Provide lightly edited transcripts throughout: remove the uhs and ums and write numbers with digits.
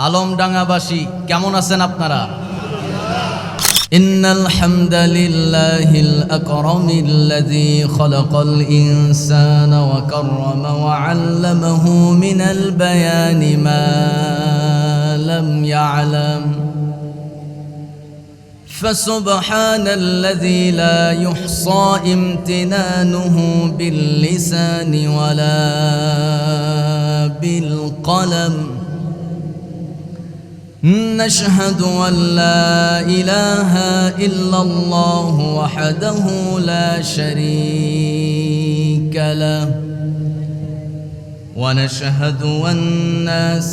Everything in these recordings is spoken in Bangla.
আলমডাঙ্গাবাসী কেমন আছেন আপনারা? ইন্নাল হামদালিল্লাহিল আকরামিল্লাযী খালাকাল ইনসানা ওয়া কাররামা ওয়া 'আল্লামাহু মিনাল বায়ানি মা লাম ইয়া'লাম فسبحان الذي لا يحصى امتنانه باللسان ولا بالقلم نشهد أن لا إله إلا الله وحده لا شريك له ونشهد أن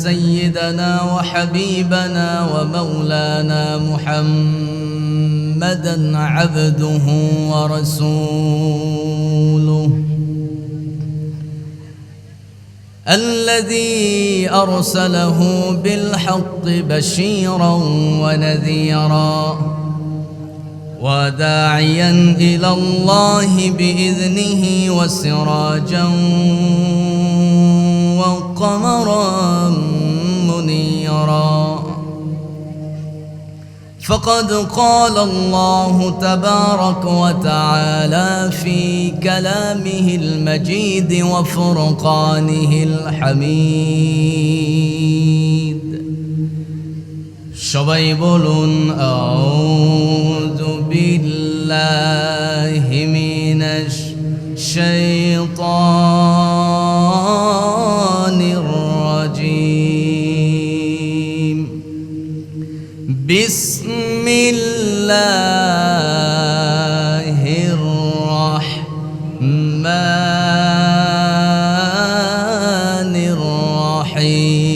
سيدنا وحبيبنا ومولانا محمدا عبده ورسوله الذي أرسله بالحق بشيرا ونذيرا وداعيا إلى الله بإذنه وسراجا وقمرا منيرا فقد قال الله تبارك وتعالى في كلامه المجيد وفرقانه الحميد সবাই বলুন আউযু বিল্লাহি মিনাশ শাইতানির রাজীম বিসমিল্লাহির রাহমানির রাহিম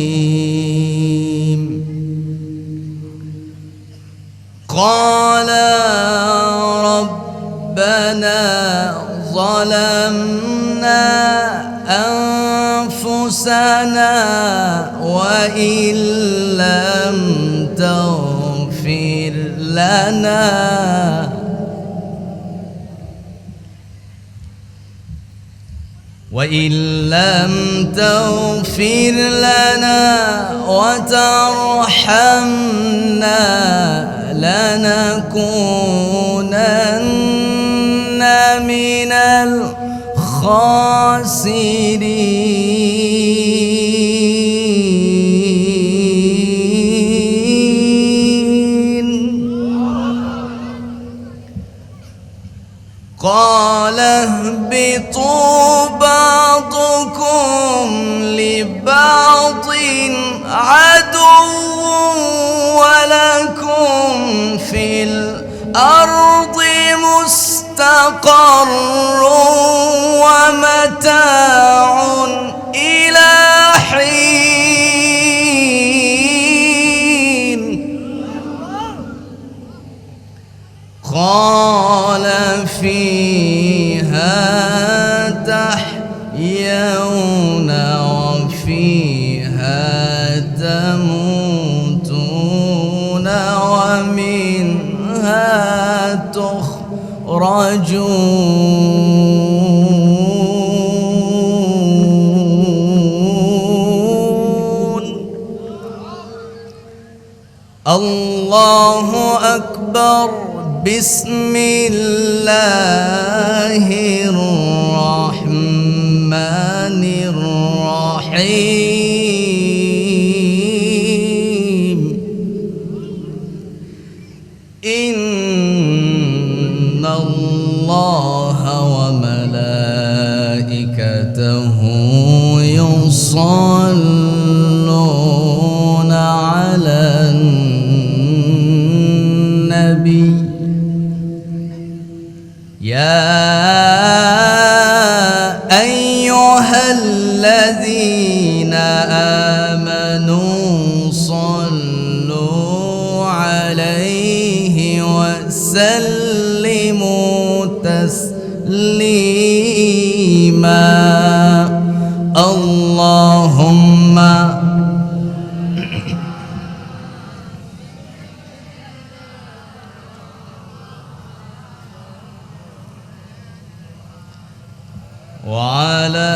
قال ربنا ظلمنا أنفسنا وإن لم تغفر لنا وإن لم تغفر لنا وترحمنا لنكونن من الخاسرين قال اهبطوا بعضكم لبعض عدو ولكم في الأرض مستقر ومتاع إلى حين قال فيها تحيون وفيها تموتون ومنها تخرجون الله أكبر بسم الله الرحمن الرحيم إن الله وملائكته يصلون على النبي يا أيها الذين آمنوا صلوا عليه وسلموا تسليما اللهم وعلى وعلى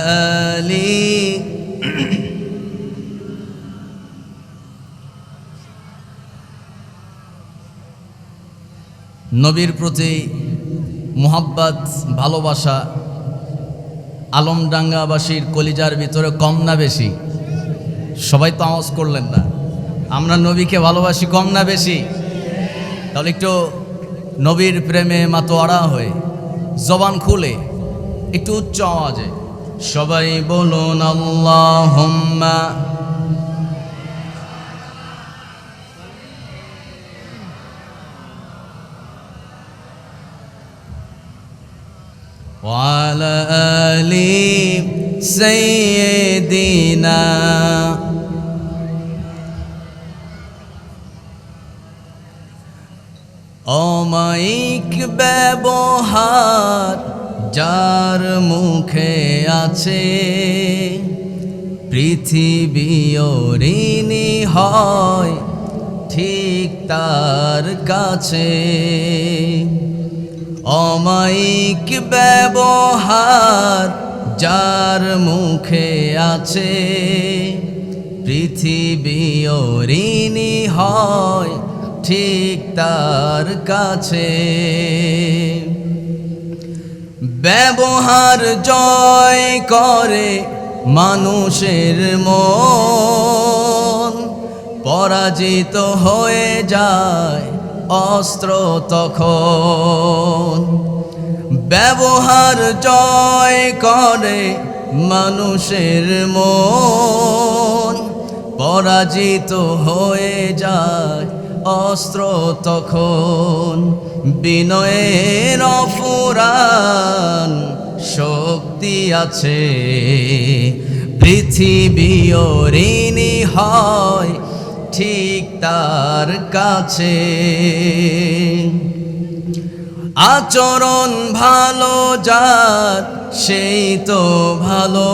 آل. নবীর প্রতি মুহাব্বত ভালোবাসা আলমডাঙ্গাবাসীর কলিজার ভিতরে কম না বেশি? সবাই তো আওয়াজ করলেন না। আমরা নবীকে ভালোবাসি কম না বেশি? তাহলে একটু নবীর প্রেমে মাতোয়ারা হয়ে জবান খুলে একটু উচ্চ আওয়াজে সবাই বলুন আল্লাহুম্মা ওয়ালা আলি সাইয়্যিদিনা। অমায়িক ব্যবহার যার মুখে আছে, পৃথিবী ঋণী হয় ঠিক তার কাছে। অমায়িক ব্যবহার যার মুখে আছে, পৃথিবী ঋণী হয় ঠিক তার কাছে। ব্যবহার জয় করে মানুষের মন, পরাজিত হয়ে যায় অস্ত্র তখন। ব্যবহার জয় করে মানুষের মন, পরাজিত হয়ে যায় অস্ত্র তখন। বিনয়ের অফুরান শক্তি আছে, পৃথিবী ঋণী হয় ঠিক তার কাছে। আচরণ ভালো যার সেই তো ভালো,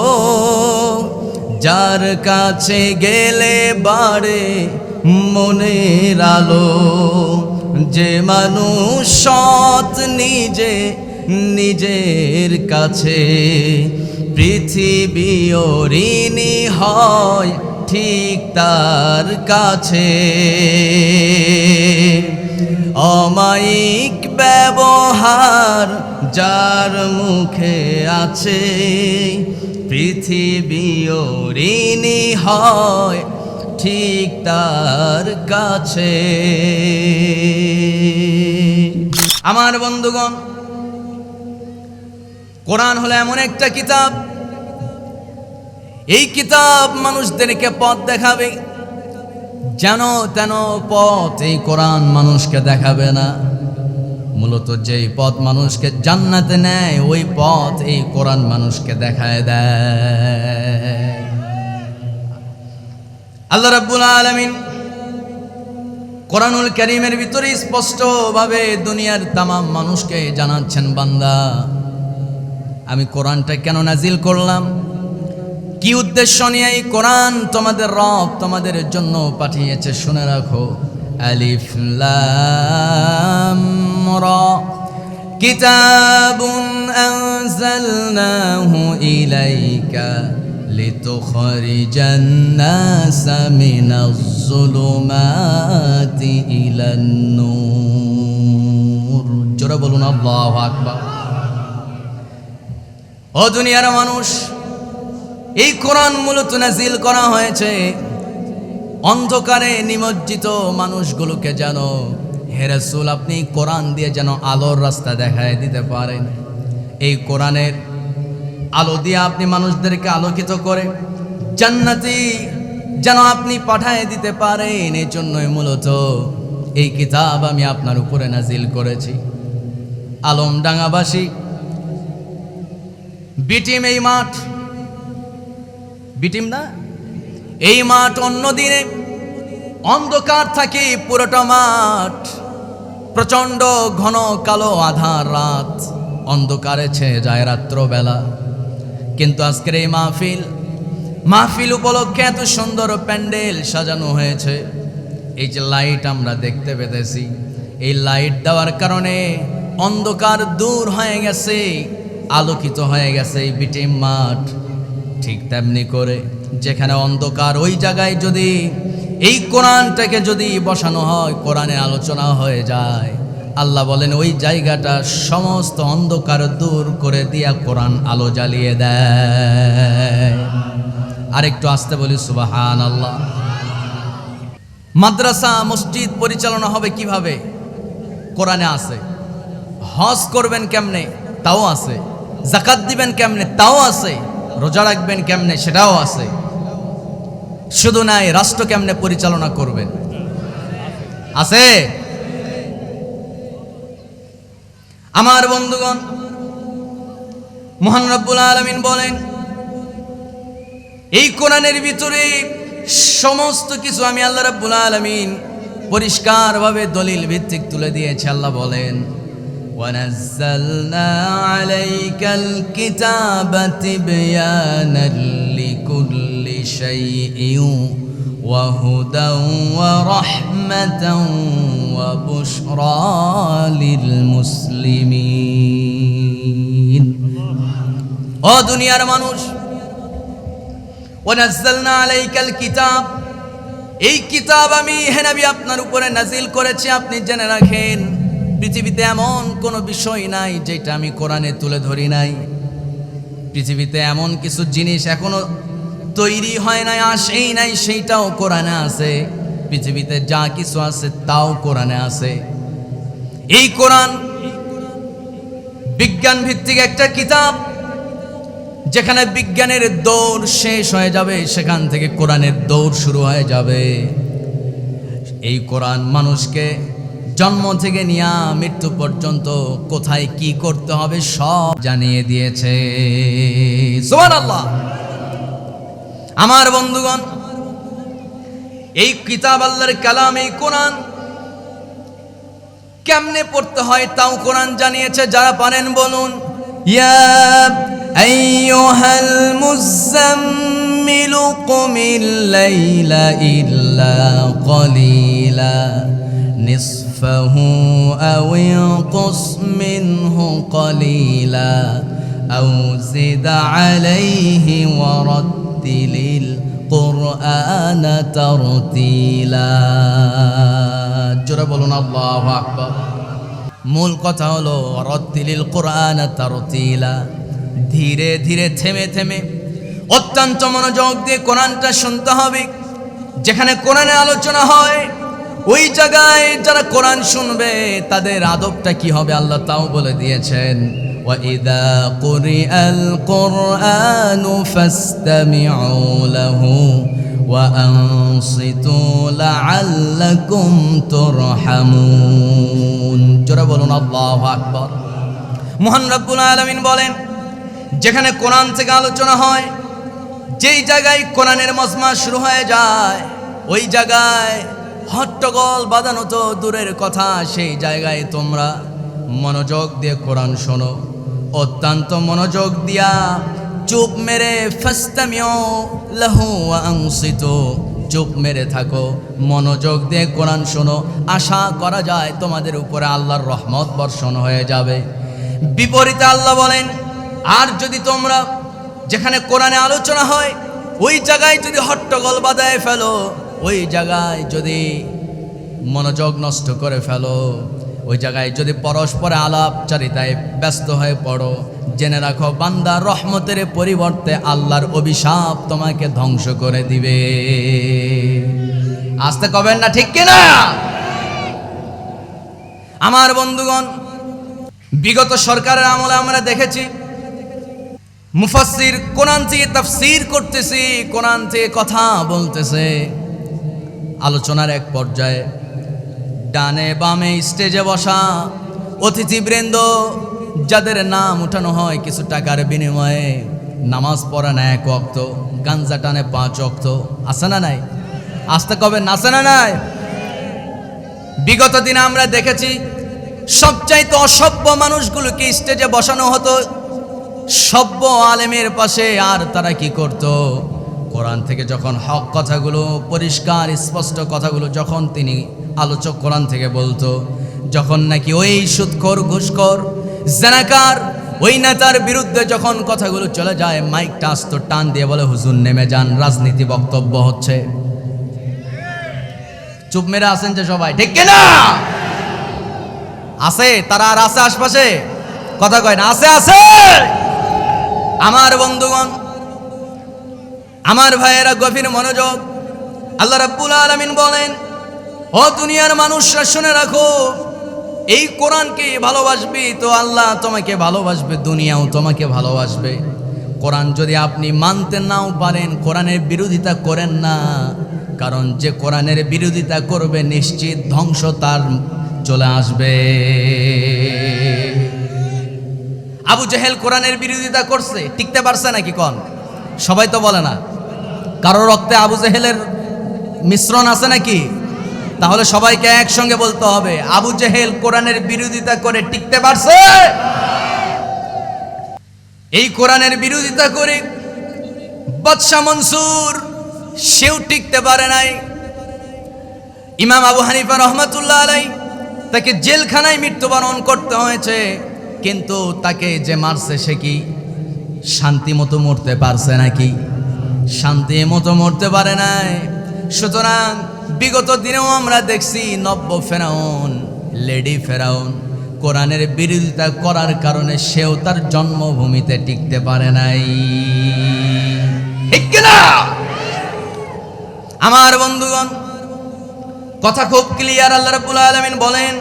যার কাছে গেলে বাড়ে মনের আলো। যে মানুষ সৎ নিজের কাছে, পৃথিবী ঋণী হয় ঠিক তার কাছে। অমায়িক ব্যবহার যার মুখে আছে, পৃথিবী ঋণী হয় ঠিক তার কাছে। আমার বন্ধুগণ, কোরআন হলো এমন একটা কিতাব, এই কিতাব মানুষদেরকে পথ দেখাবে। যেন তেন পথ এই কোরআন মানুষকে দেখাবে না। মূলত যেই পথ মানুষকে জান্নাতে নেয়, ওই পথ এই কোরআন মানুষকে দেখায় দেয়। আল্লাহ রাব্বুল আলামিন কোরআনুল কারীমের ভিতরে স্পষ্টভাবে দুনিয়ার তামাম মানুষকে জানাচ্ছেন, বান্দা আমি কোরআনটা কেন নাজিল করলাম, কি উদ্দেশ্য নিয়ে এই কোরআন তোমাদের রব তোমাদের জন্য পাঠিয়েছে, শুনে রাখো। আলিফ লাম রা কিতাবুন আনজালনাহু ইলাইকা লিতুখরিজান নাসা মিনাজ যুলুমাতি ইলান নূর। জোরে বলুন আল্লাহু আকবার। ও দুনিয়ার মানুষ, এই কোরআন মূলত নাজিল করা হয়েছে অন্ধকারে নিমজ্জিত মানুষগুলোকে যেন, হে রাসূল আপনি কোরআন দিয়ে যেন আলোর রাস্তা দেখায় দিতে পারেন। এই কোরআনের আলো দিয়ে আপনি মানুষদেরকে আলোকিত করে জান্নাতি যেন আপনি পাঠায় দিতে পারেন। এই জন্যই মূলত এই কিতাব আমি আপনার উপরে নাজিল করেছি। আলমডাঙ্গাবাসী, বিটিম এই মাঠ, বিটিম না এই মাঠ অন্য দিনে অন্ধকার থাকে পুরোটা মাঠ, প্রচন্ড ঘন কালো আধার রাত, অন্ধকারে ছেয়ে যায় রাত্রবেলা। কিন্তু আজকের এই মাহফিল উপলক্ষে এত সুন্দর প্যান্ডেল সাজানো হয়েছে। এই যে লাইট আমরা দেখতে পেতেছি, এই লাইট দেওয়ার কারণে অন্ধকার দূর হয়ে গেছে, আলোকিত হয়ে গেছে এই বিটিম মাঠ। ঠিক তেমনি করে যেখানে অন্ধকার, ওই জায়গায় যদি এই কোরআনটাকে যদি বসানো হয়, কোরআনের আলোচনা হয়ে যায়, আল্লাহ বলেন ওই জায়গাটা সমস্ত অন্ধকার দূর করে দিয়া কোরআন আলো জ্বালিয়ে দেয়। আরেকটু আসতে বলি সুবহানাল্লাহ। মাদ্রাসা মসজিদ পরিচালনা হবে কিভাবে? কোরআনে আছে। হজ করবেন কেমনে? তাও আছে। যাকাত দিবেন কেমনে? তাও আছে। রোজা রাখবেন কেমনে? সেটাও আছে। শুধু নাই, রাষ্ট্র কেমনে পরিচালনা করবেন আছে। আমার বন্ধুগণ, মহান রব্বুল আলামিন বলেন এই কোরআনের ভিতরে সমস্ত কিছু আমি আল্লাহ রাব্বুল আলামিন পরিষ্কারভাবে দলিল ভিত্তিক তুলে দিয়েছে। আল্লাহ বলেন ওয়ানাজ্জালনা আলাইকাল কিতাবা তিবয়ানাল লিকুল্লি শাইইন ওয়া হুদান ওয়া রাহমাতান ওয়া বুশরা লিল মুসলিমিন। ও দুনিয়ার মানুষ, ওয়ানাজ্জালনা আলাইকাল কিতাব, এই কিতাব আমি হে নবী আপনার উপরে নাজিল করেছি। আপনি জেনে রাখেন পৃথিবীতে এমন কোনো বিষয় নাই যেটা আমি কোরআনে তুলে ধরি নাই। পৃথিবীতে এমন কিছু জিনিস এখনো তৈরি হয় নাই, আসেই নাই, সেইটাও কোরআনে আছে। পৃথিবীতে যা কিছু আছে তাও কোরআনে আছে। এই কোরআন বিজ্ঞান ভিত্তিক একটা কিতাব, যেখানে বিজ্ঞানের দৌড় শেষ হয়ে যাবে সেখান থেকে কোরআনের দৌড় শুরু হয়ে যাবে। এই কোরআন মানুষকে জন্ম থেকে নিয়ে মৃত্যু পর্যন্ত কোথায় কি করতে হবে সব জানিয়ে দিয়েছে। সুবহানাল্লাহ। আমার বন্ধুগণ, এই কিতাব আল্লাহর কালাম, এই কোরআন কেমনে পড়তে হয় তাও কোরআন জানিয়েছে। যারা পারেন বলুন ইয়া আইয়ুহাল মুযাম্মিলু কুমিল লাইলা ইল্লা ক্বালিলা নিসফাহু আও ইনকুস মিনহু ক্বালিলা আও জিদ আলাইহি ওয়া রাত্তিলিল কুরআনা তারতিলা। জোরে বলুন আল্লাহু আকবার। মূল কথা হলো রাত্তিলিল কুরআনা তারতিলা, ধীরে ধীরে থেমে থেমে অত্যন্ত মনোযোগ দিয়ে কোরআনটা শুনতে হবে। যেখানে কোরআনের আলোচনা হয় ওই জায়গায় যারা কোরআন শুনবে তাদের আদবটা কি হবে আল্লাহ তাও বলে দিয়েছেন। ওয়া ইযা কুরিআল কুরআনু ফাসতামিউ লাহু ওয়া আনসিতু লাআল্লাকুম তুরহামুন। জোরে বলুন আল্লাহু আকবার। মহান রব্বুল আলামিন বলেন যেখানে কোরআন থেকে আলোচনা হয়, যেই জায়গায় কোরআনের মজমা শুরু হয়ে যায় ওই জায়গায় হট্টগোল বাঁধানো তো দূরের কথা, সেই জায়গায় তোমরা মনোযোগ দিয়ে কোরআন শোনো। অত্যন্ত মনোযোগ দিয়া চুপ মেরে ফাসতামিউ লাহু ওয়া আনসিতু, চুপ মেরে থাকো, মনোযোগ দিয়ে কোরআন শোনো। আশা করা যায় তোমাদের উপরে আল্লাহর রহমত বর্ষণ হয়ে যাবে। বিপরীতে আল্লাহ বলেন আর যদি তোমরা যেখানে কোরআনে আলোচনা হয় ওই জায়গায় যদি হট্টগোল বাঁধায় ফেলো, ওই জায়গায় যদি মনোযোগ নষ্ট করে ফেলো, ওই জায়গায় যদি পরস্পরে আলাপচারিতায় ব্যস্ত হয়ে পড়ো, জেনে রাখো বান্দা রহমতের পরিবর্তে আল্লাহর অভিশাপ তোমাকে ধ্বংস করে দিবে। আসতে কবেন না, ঠিক কিনা? আমার বন্ধুগণ, বিগত সরকারের আমলে আমরা দেখেছি মুফাসসির কোরআন থেকে তাফসীর করতেছে, কোরআন থেকে কথা বলতেছে। আলোচনার এক পর্যায়ে ডানে বামে স্টেজে বসা অতিথিবৃন্দ যাদের নাম উঠানো হয় কিছু টাকার বিনিময়ে, নামাজ পড়ে না 1 ওয়াক্ত, গাঞ্জা টানে 5 ওয়াক্ত, আছে না নাই? আসতে কবে আছে না নাই? বিগত দিনে আমরা দেখেছি সবচাইতে অসভ্য মানুষগুলোকে স্টেজে বসানো হতো সভ্য আলেমের পাশে। আর তারা কি করত? কোরআন থেকে যখন হক কথাগুলো, পরিষ্কার স্পষ্ট কথাগুলো যখন তিনি আলোচক কোরআন থেকে বলতো, যখন নাকি ওই সুদখোর, ঘুষখোর, জানাকার ওই নেতার বিরুদ্ধে যখন কথাগুলো চলে যায়, মাইকটা আস্ত টান দিয়ে বলে হুজুর নেমে যান, রাজনীতি বক্তব্য হচ্ছে। চুপ মেরে আছেন যে সবাই, ঠিক কিনা? আছে? তারা আর আছে আশপাশে? কথা কয় না, আছে আছে। আমার বন্ধুগণ, আমার ভাইয়েরা, গভীর মনোযোগ। আল্লাহ রাব্বুল আলামিন বলেন, ও দুনিয়ার মানুষরা শুনে রাখো, এই কোরআনকে ভালোবাসবি তো আল্লাহ তোমাকে ভালোবাসবে, দুনিয়াও তোমাকে ভালোবাসবে। কোরআন যদি আপনি মানতে নাও পারেন, কোরআনের বিরোধিতা করেন না, কারণ যে কোরআনের বিরোধিতা করবে নিশ্চিত ধ্বংস তার চলে আসবে। আবু জেহেল কোরআনের বিরোধিতা করছে, টিকতে পারছে নাকি? কোন সবাই তো বলে না। কারো রক্তে আবু জেহেলের মিশ্রণ আছে নাকি? তাহলে সবাইকে একসঙ্গে বলতে হবে, আবু জেহেল কোরআনের বিরোধিতা করে টিকতে পারছে? এই কোরআনের বিরোধিতা করে বাদশা মনসুর, সেও টিকতে পারে নাই। ইমাম আবু হানিফা রহমাতুল্লাহ আলাই, তাকে জেলখানায় মৃত্যুবরণ করতে হয়েছে, কিন্তু তাকে যে মারছে সে কি শান্তি মতো মরতে পারছে নাকি? শান্তি মতো মরতে পারে নাই। সুতরাং বিগত দিনেও আমরা দেখছি নব্য ফেরাউন, লেডি ফেরাউন কোরআনের বিরোধিতা করার কারণে সেও তার জন্মভূমিতে টিকতে পারে নাই। ঠিক কিনা? আমার বন্ধুগণ, কথা খুব ক্লিয়ার। আল্লাহ রাব্বুল আলামিন বলেন,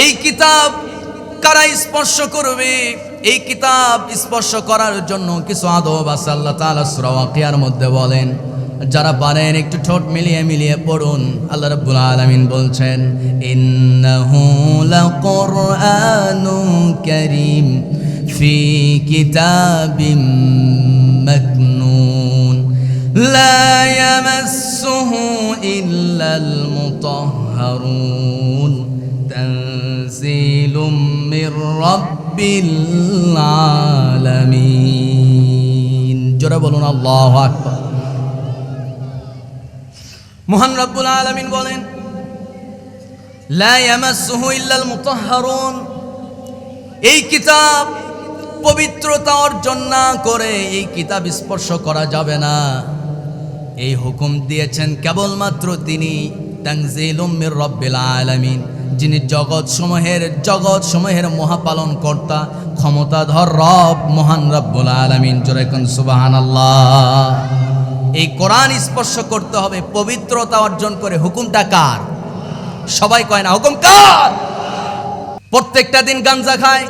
এই কিতাব কারা স্পর্শ করবে? এই কিতাব স্পর্শ করার জন্য কিছু আদব আছে। আল্লাহ তাআলা সূরা ওয়াকিয়ার মধ্যে বলেন, যারা পারেন একটু ঠোঁট মিলিয়ে মিলিয়ে পড়ুন। আল্লাহ রাব্বুল আলামিন বলছেন, ইন্নাহু লাকুরআনুন কারীম ফি কিতাবিম মাকনুন লা ইয়ামাসসুহু ইল্লাল মুতাহহারুন তানজিলুম মির রাব্বিল আলামিন। জোরে বলুন আল্লাহু আকবার। মহান রব্বুল আলামিন বলেন, লা ইয়ামাসসুহু ইল্লাল মুতাহহারুন, এই কিতাব পবিত্রতা অর্জন না করে এই কিতাব স্পর্শ করা যাবে না। এই হুকুম দিয়েছেন কেবলমাত্র তিনি, তানজিলুম মির রাব্বিল আলামিন, যিনি জগৎ সমূহের মহাপালন কর্তা, ক্ষমতাধর রব, মহান রব্বুল আলামিন। জোরে কোন সুবহানাল্লাহ। এই কোরআন স্পর্শ করতে হবে পবিত্রতা অর্জন করে। হুকুমটা কার? সবাই কয় না, হুকুম কার? প্রত্যেকটা দিন গাঞ্জা খায়,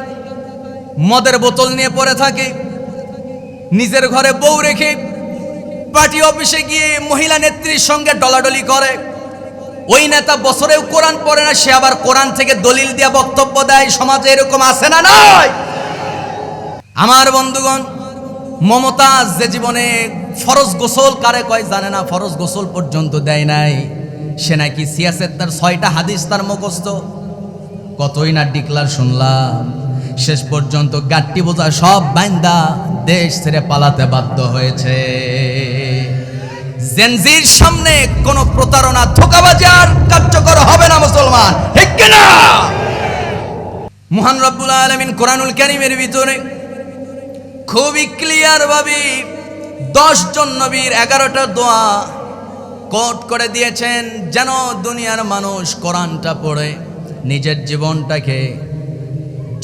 মদের বোতল নিয়ে পড়ে থাকে, নিজের ঘরে বউ রেখে পার্টি অফিসে গিয়ে মহিলা নেত্রীর সঙ্গে ডলাডলি করে। ওই নেতা বছরেও কোরআন পড়ে না, সে আবার কোরআন থেকে দলিল দিয়ে বক্তব্য দেয়। সমাজে এরকম আছে না নয়? আমার বন্ধুগণ, মমতাজ যে জীবনে ফরজ গোসল কারে কয় জানে না, ফরজ গোসল পর্যন্ত দেয় নাই, সে নাকি সিয়াসেত তার 6টা হাদিস তার মুখস্থ। কতই না ডিক্লার শুনলাম, শেষ পর্যন্ত গাট্টি বোঝা সব বাইন্দা দেশ ছেড়ে পালাতে বাধ্য হয়েছে। জেনজির সামনে কোনো প্রতারণা, ধোঁকাবাজি আর কার্যকর হবে না মুসলমান। ঠিক কিনা? মহান রব্বুল আলামিন কোরআনুল কারীমের ভিতরে খুবই ক্লিয়ার ভাবে 10 জন নবীর 11টা দোয়া কোট করে দিয়েছেন, যেন দুনিয়ার মানুষ কোরআনটা পড়ে নিজের জীবনটাকে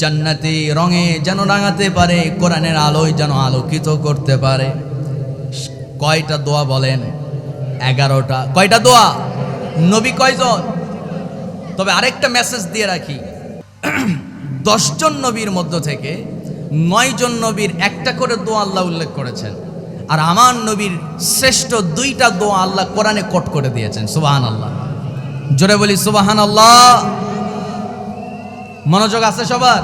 জান্নাতি রঙে যেন রাঙাতে পারে, কোরআনের আলোয় যেন আলোকিত করতে পারে। কয়টা দোয়া বলেন? 11টা। কয়টা দোয়া? নবী কয়জন? তবে আরেকটা মেসেজ দিয়ে রাখি, 10 জন নবীর মধ্য থেকে 9 জন নবীর একটা করে দোয়া আল্লাহ উল্লেখ করেছেন, আর আমার নবীর শ্রেষ্ঠ 2টা দোয়া আল্লাহ কোরআনে কোট করে দিয়েছেন। সুবহানাল্লাহ। জোরে বলি সুবহানাল্লাহ। মনোযোগ আছে সবার?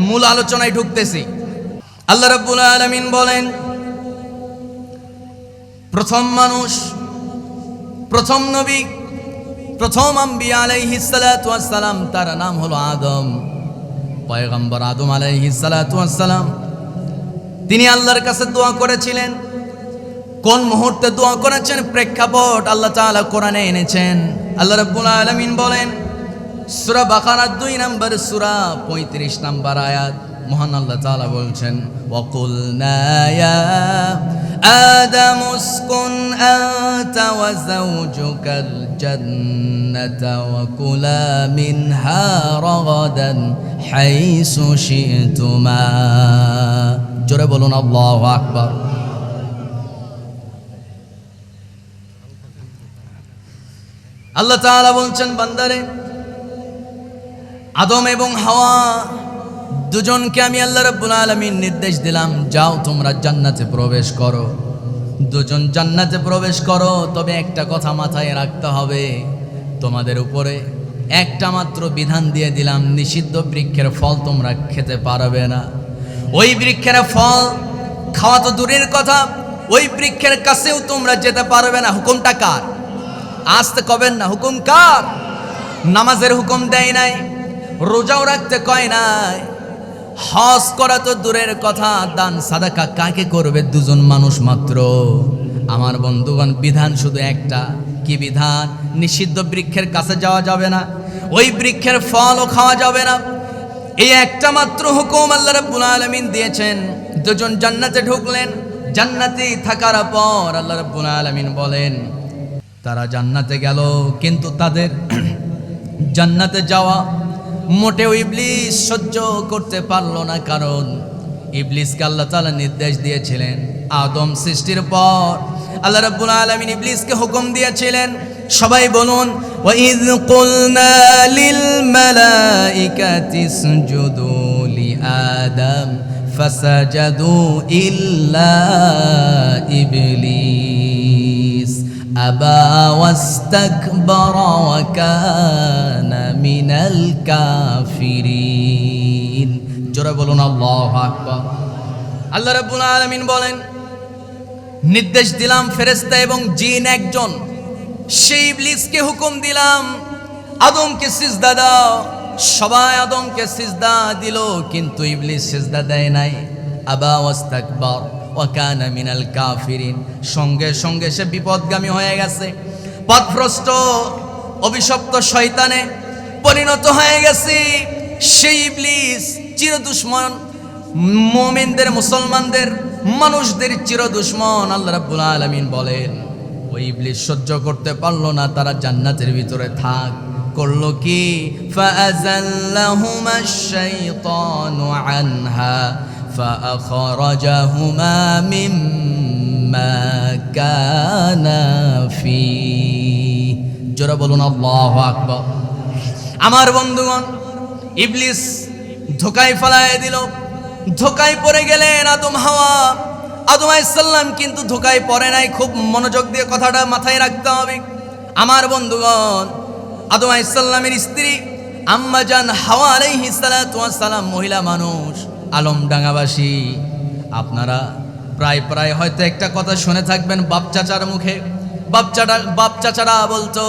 মূল আলোচনায় ঢুকতেছি। আল্লাহ রাব্বুল আলামিন বলেন, প্রথম মানুষ, প্রথম নবী, প্রথম আম্বিয়া আলাইহিস সালাতু ওয়াস সালাম, তার নাম হলো আদম। পয়গম্বর আদম আলাইহিস সালাতু ওয়াস সালাম, তিনি আল্লাহর কাছে দোয়া করেছিলেন। কোন মুহূর্তে দোয়া করেছেন প্রেক্ষাপট আল্লাহ তাআলা কোরআনে এনেছেন। আল্লাহ রাব্বুল আলামিন বলেন, সূরা বাকারা 2 নম্বর সূরা 35 নম্বর আয়াত, মহান আল্লাহ তাআলা বলছেন, ওয়াকুলনা ইয়া آدم اسكن أنت وزوجك الجنة وكلا منها رغدا حيث شئتما জোরে বলুন আল্লাহু আকবার। আল্লাহ তাআলা বলছেন, বান্দারে আদম এবং হাওয়া দুজনকে আমি আল্লাহ রাব্বুল আলামিন নির্দেশ দিলাম, যাও তোমরা জান্নাতে প্রবেশ করো। দুজন জান্নাতে প্রবেশ করো, তবে একটা কথা মাথায় রাখতে হবে, তোমাদের উপরে একটা মাত্র বিধান দিয়ে দিলাম, নিষিদ্ধ বৃক্ষের ফল তোমরা খেতে পারবে না। ওই বৃক্ষের ফল খাওয়া তো দূরের কথা, ওই বৃক্ষের কাছেও তোমরা যেতে পারবে না। হুকুমটা কার? আসতে কবেন না, হুকুম কার? নামাজের হুকুম দেয় নাই, রোজাও রাখতে কয় নাই, হজ করা তো দূরের কথা, দান সাদাকা কাকে করবে? দুজন মানুষ মাত্র। আমার বন্ধুগণ, বিধান শুধু একটা। কি বিধান? নিষিদ্ধ বৃক্ষের কাছে যাওয়া যাবে না, ওই বৃক্ষের ফলও খাওয়া যাবে না। এই একটা মাত্র হুকুম আল্লাহ রাব্বুল আলামিন দিয়েছেন। দুজন জান্নাতে ঢুকলেন, জান্নাতে থাকার পর আল্লাহ রাব্বুল আলামিন বলেন, তারা জান্নাতে গেল, কিন্তু তাদের জান্নাতে যাওয়া মোটেও ইবলিস সহ্য করতে পারল না। কারণ ইবলিসকে আল্লাহ তাআলা নির্দেশ দিয়েছিলেন, আদম সৃষ্টির পর আল্লাহ রাব্বুল আলামিন ইবলিসকে হুকুম দিয়েছিলেন, সবাই বলুন, ওয়াইয কুলনা লিল মালাইকাতি ইসজুদু লিআদম ফাসাজাদু ইল্লা ইবলিস আবা ওয়াস্তাকবারা ওয়া কানা মিনাল কাফিরিন। জোরে বলুন আল্লাহু আকবার। আল্লাহ রাব্বুল আলামিন বলেন, নির্দেশ দিলাম ফেরেশতা এবং জিন একজন, সেই ইবলিসকে হুকুম দিলাম আদমকে সিজদা দাও। সবাই আদমকে সিজদা দিল, কিন্তু ইবলিস সিজদা দেয় নাই। আবা ওয়াস্তাকবার ওয়া কানা মিনাল কাফিরিন। সঙ্গে সঙ্গে সে বিপদগামী হয়ে গেছে, পথভ্রষ্ট অভিশপ্ত শয়তানে পরিণত হয়ে গেছে। সেই ইবলিস চির দুশমন, মুমিনদের, মুসলমানদের, মানুষদের চির দুশমন। আল্লাহ রাব্বুল আলামিন বলেন, ওই ইবলিস সহ্য করতে পারলো না, তারা জান্নাতের ভিতরে থাক। করলো কি? ফাআযাল্লাহুমাশ শাইতানু আনহা ফাআখরাজাহুমা মিম্মা কানা ফি। জোরে বলুন আল্লাহু আকবার। আমার বন্ধুগণ, ইবলিস ধোকায় ফেলায় দিল, ধোকায় পড়ে গেলেন আদম হাওয়া। আদম আলাইহিস সালাম কিন্তু ধোকায় পড়ে নাই। খুব মনোযোগ দিয়ে কথাটা মাথায় রাখতে হবে। আমার বন্ধুগণ, আদম আলাইহিস সালামের স্ত্রী আম্মা জান হাওয়া আলাইহিস সালাতু ওয়াস সালাম মহিলা মানুষ, আলমডাঙ্গাবাসী। আপনারা প্রায় হয়তো একটা কথা শুনে থাকবেন বাপ চাচার মুখে। বাপ চাচারা বলতো,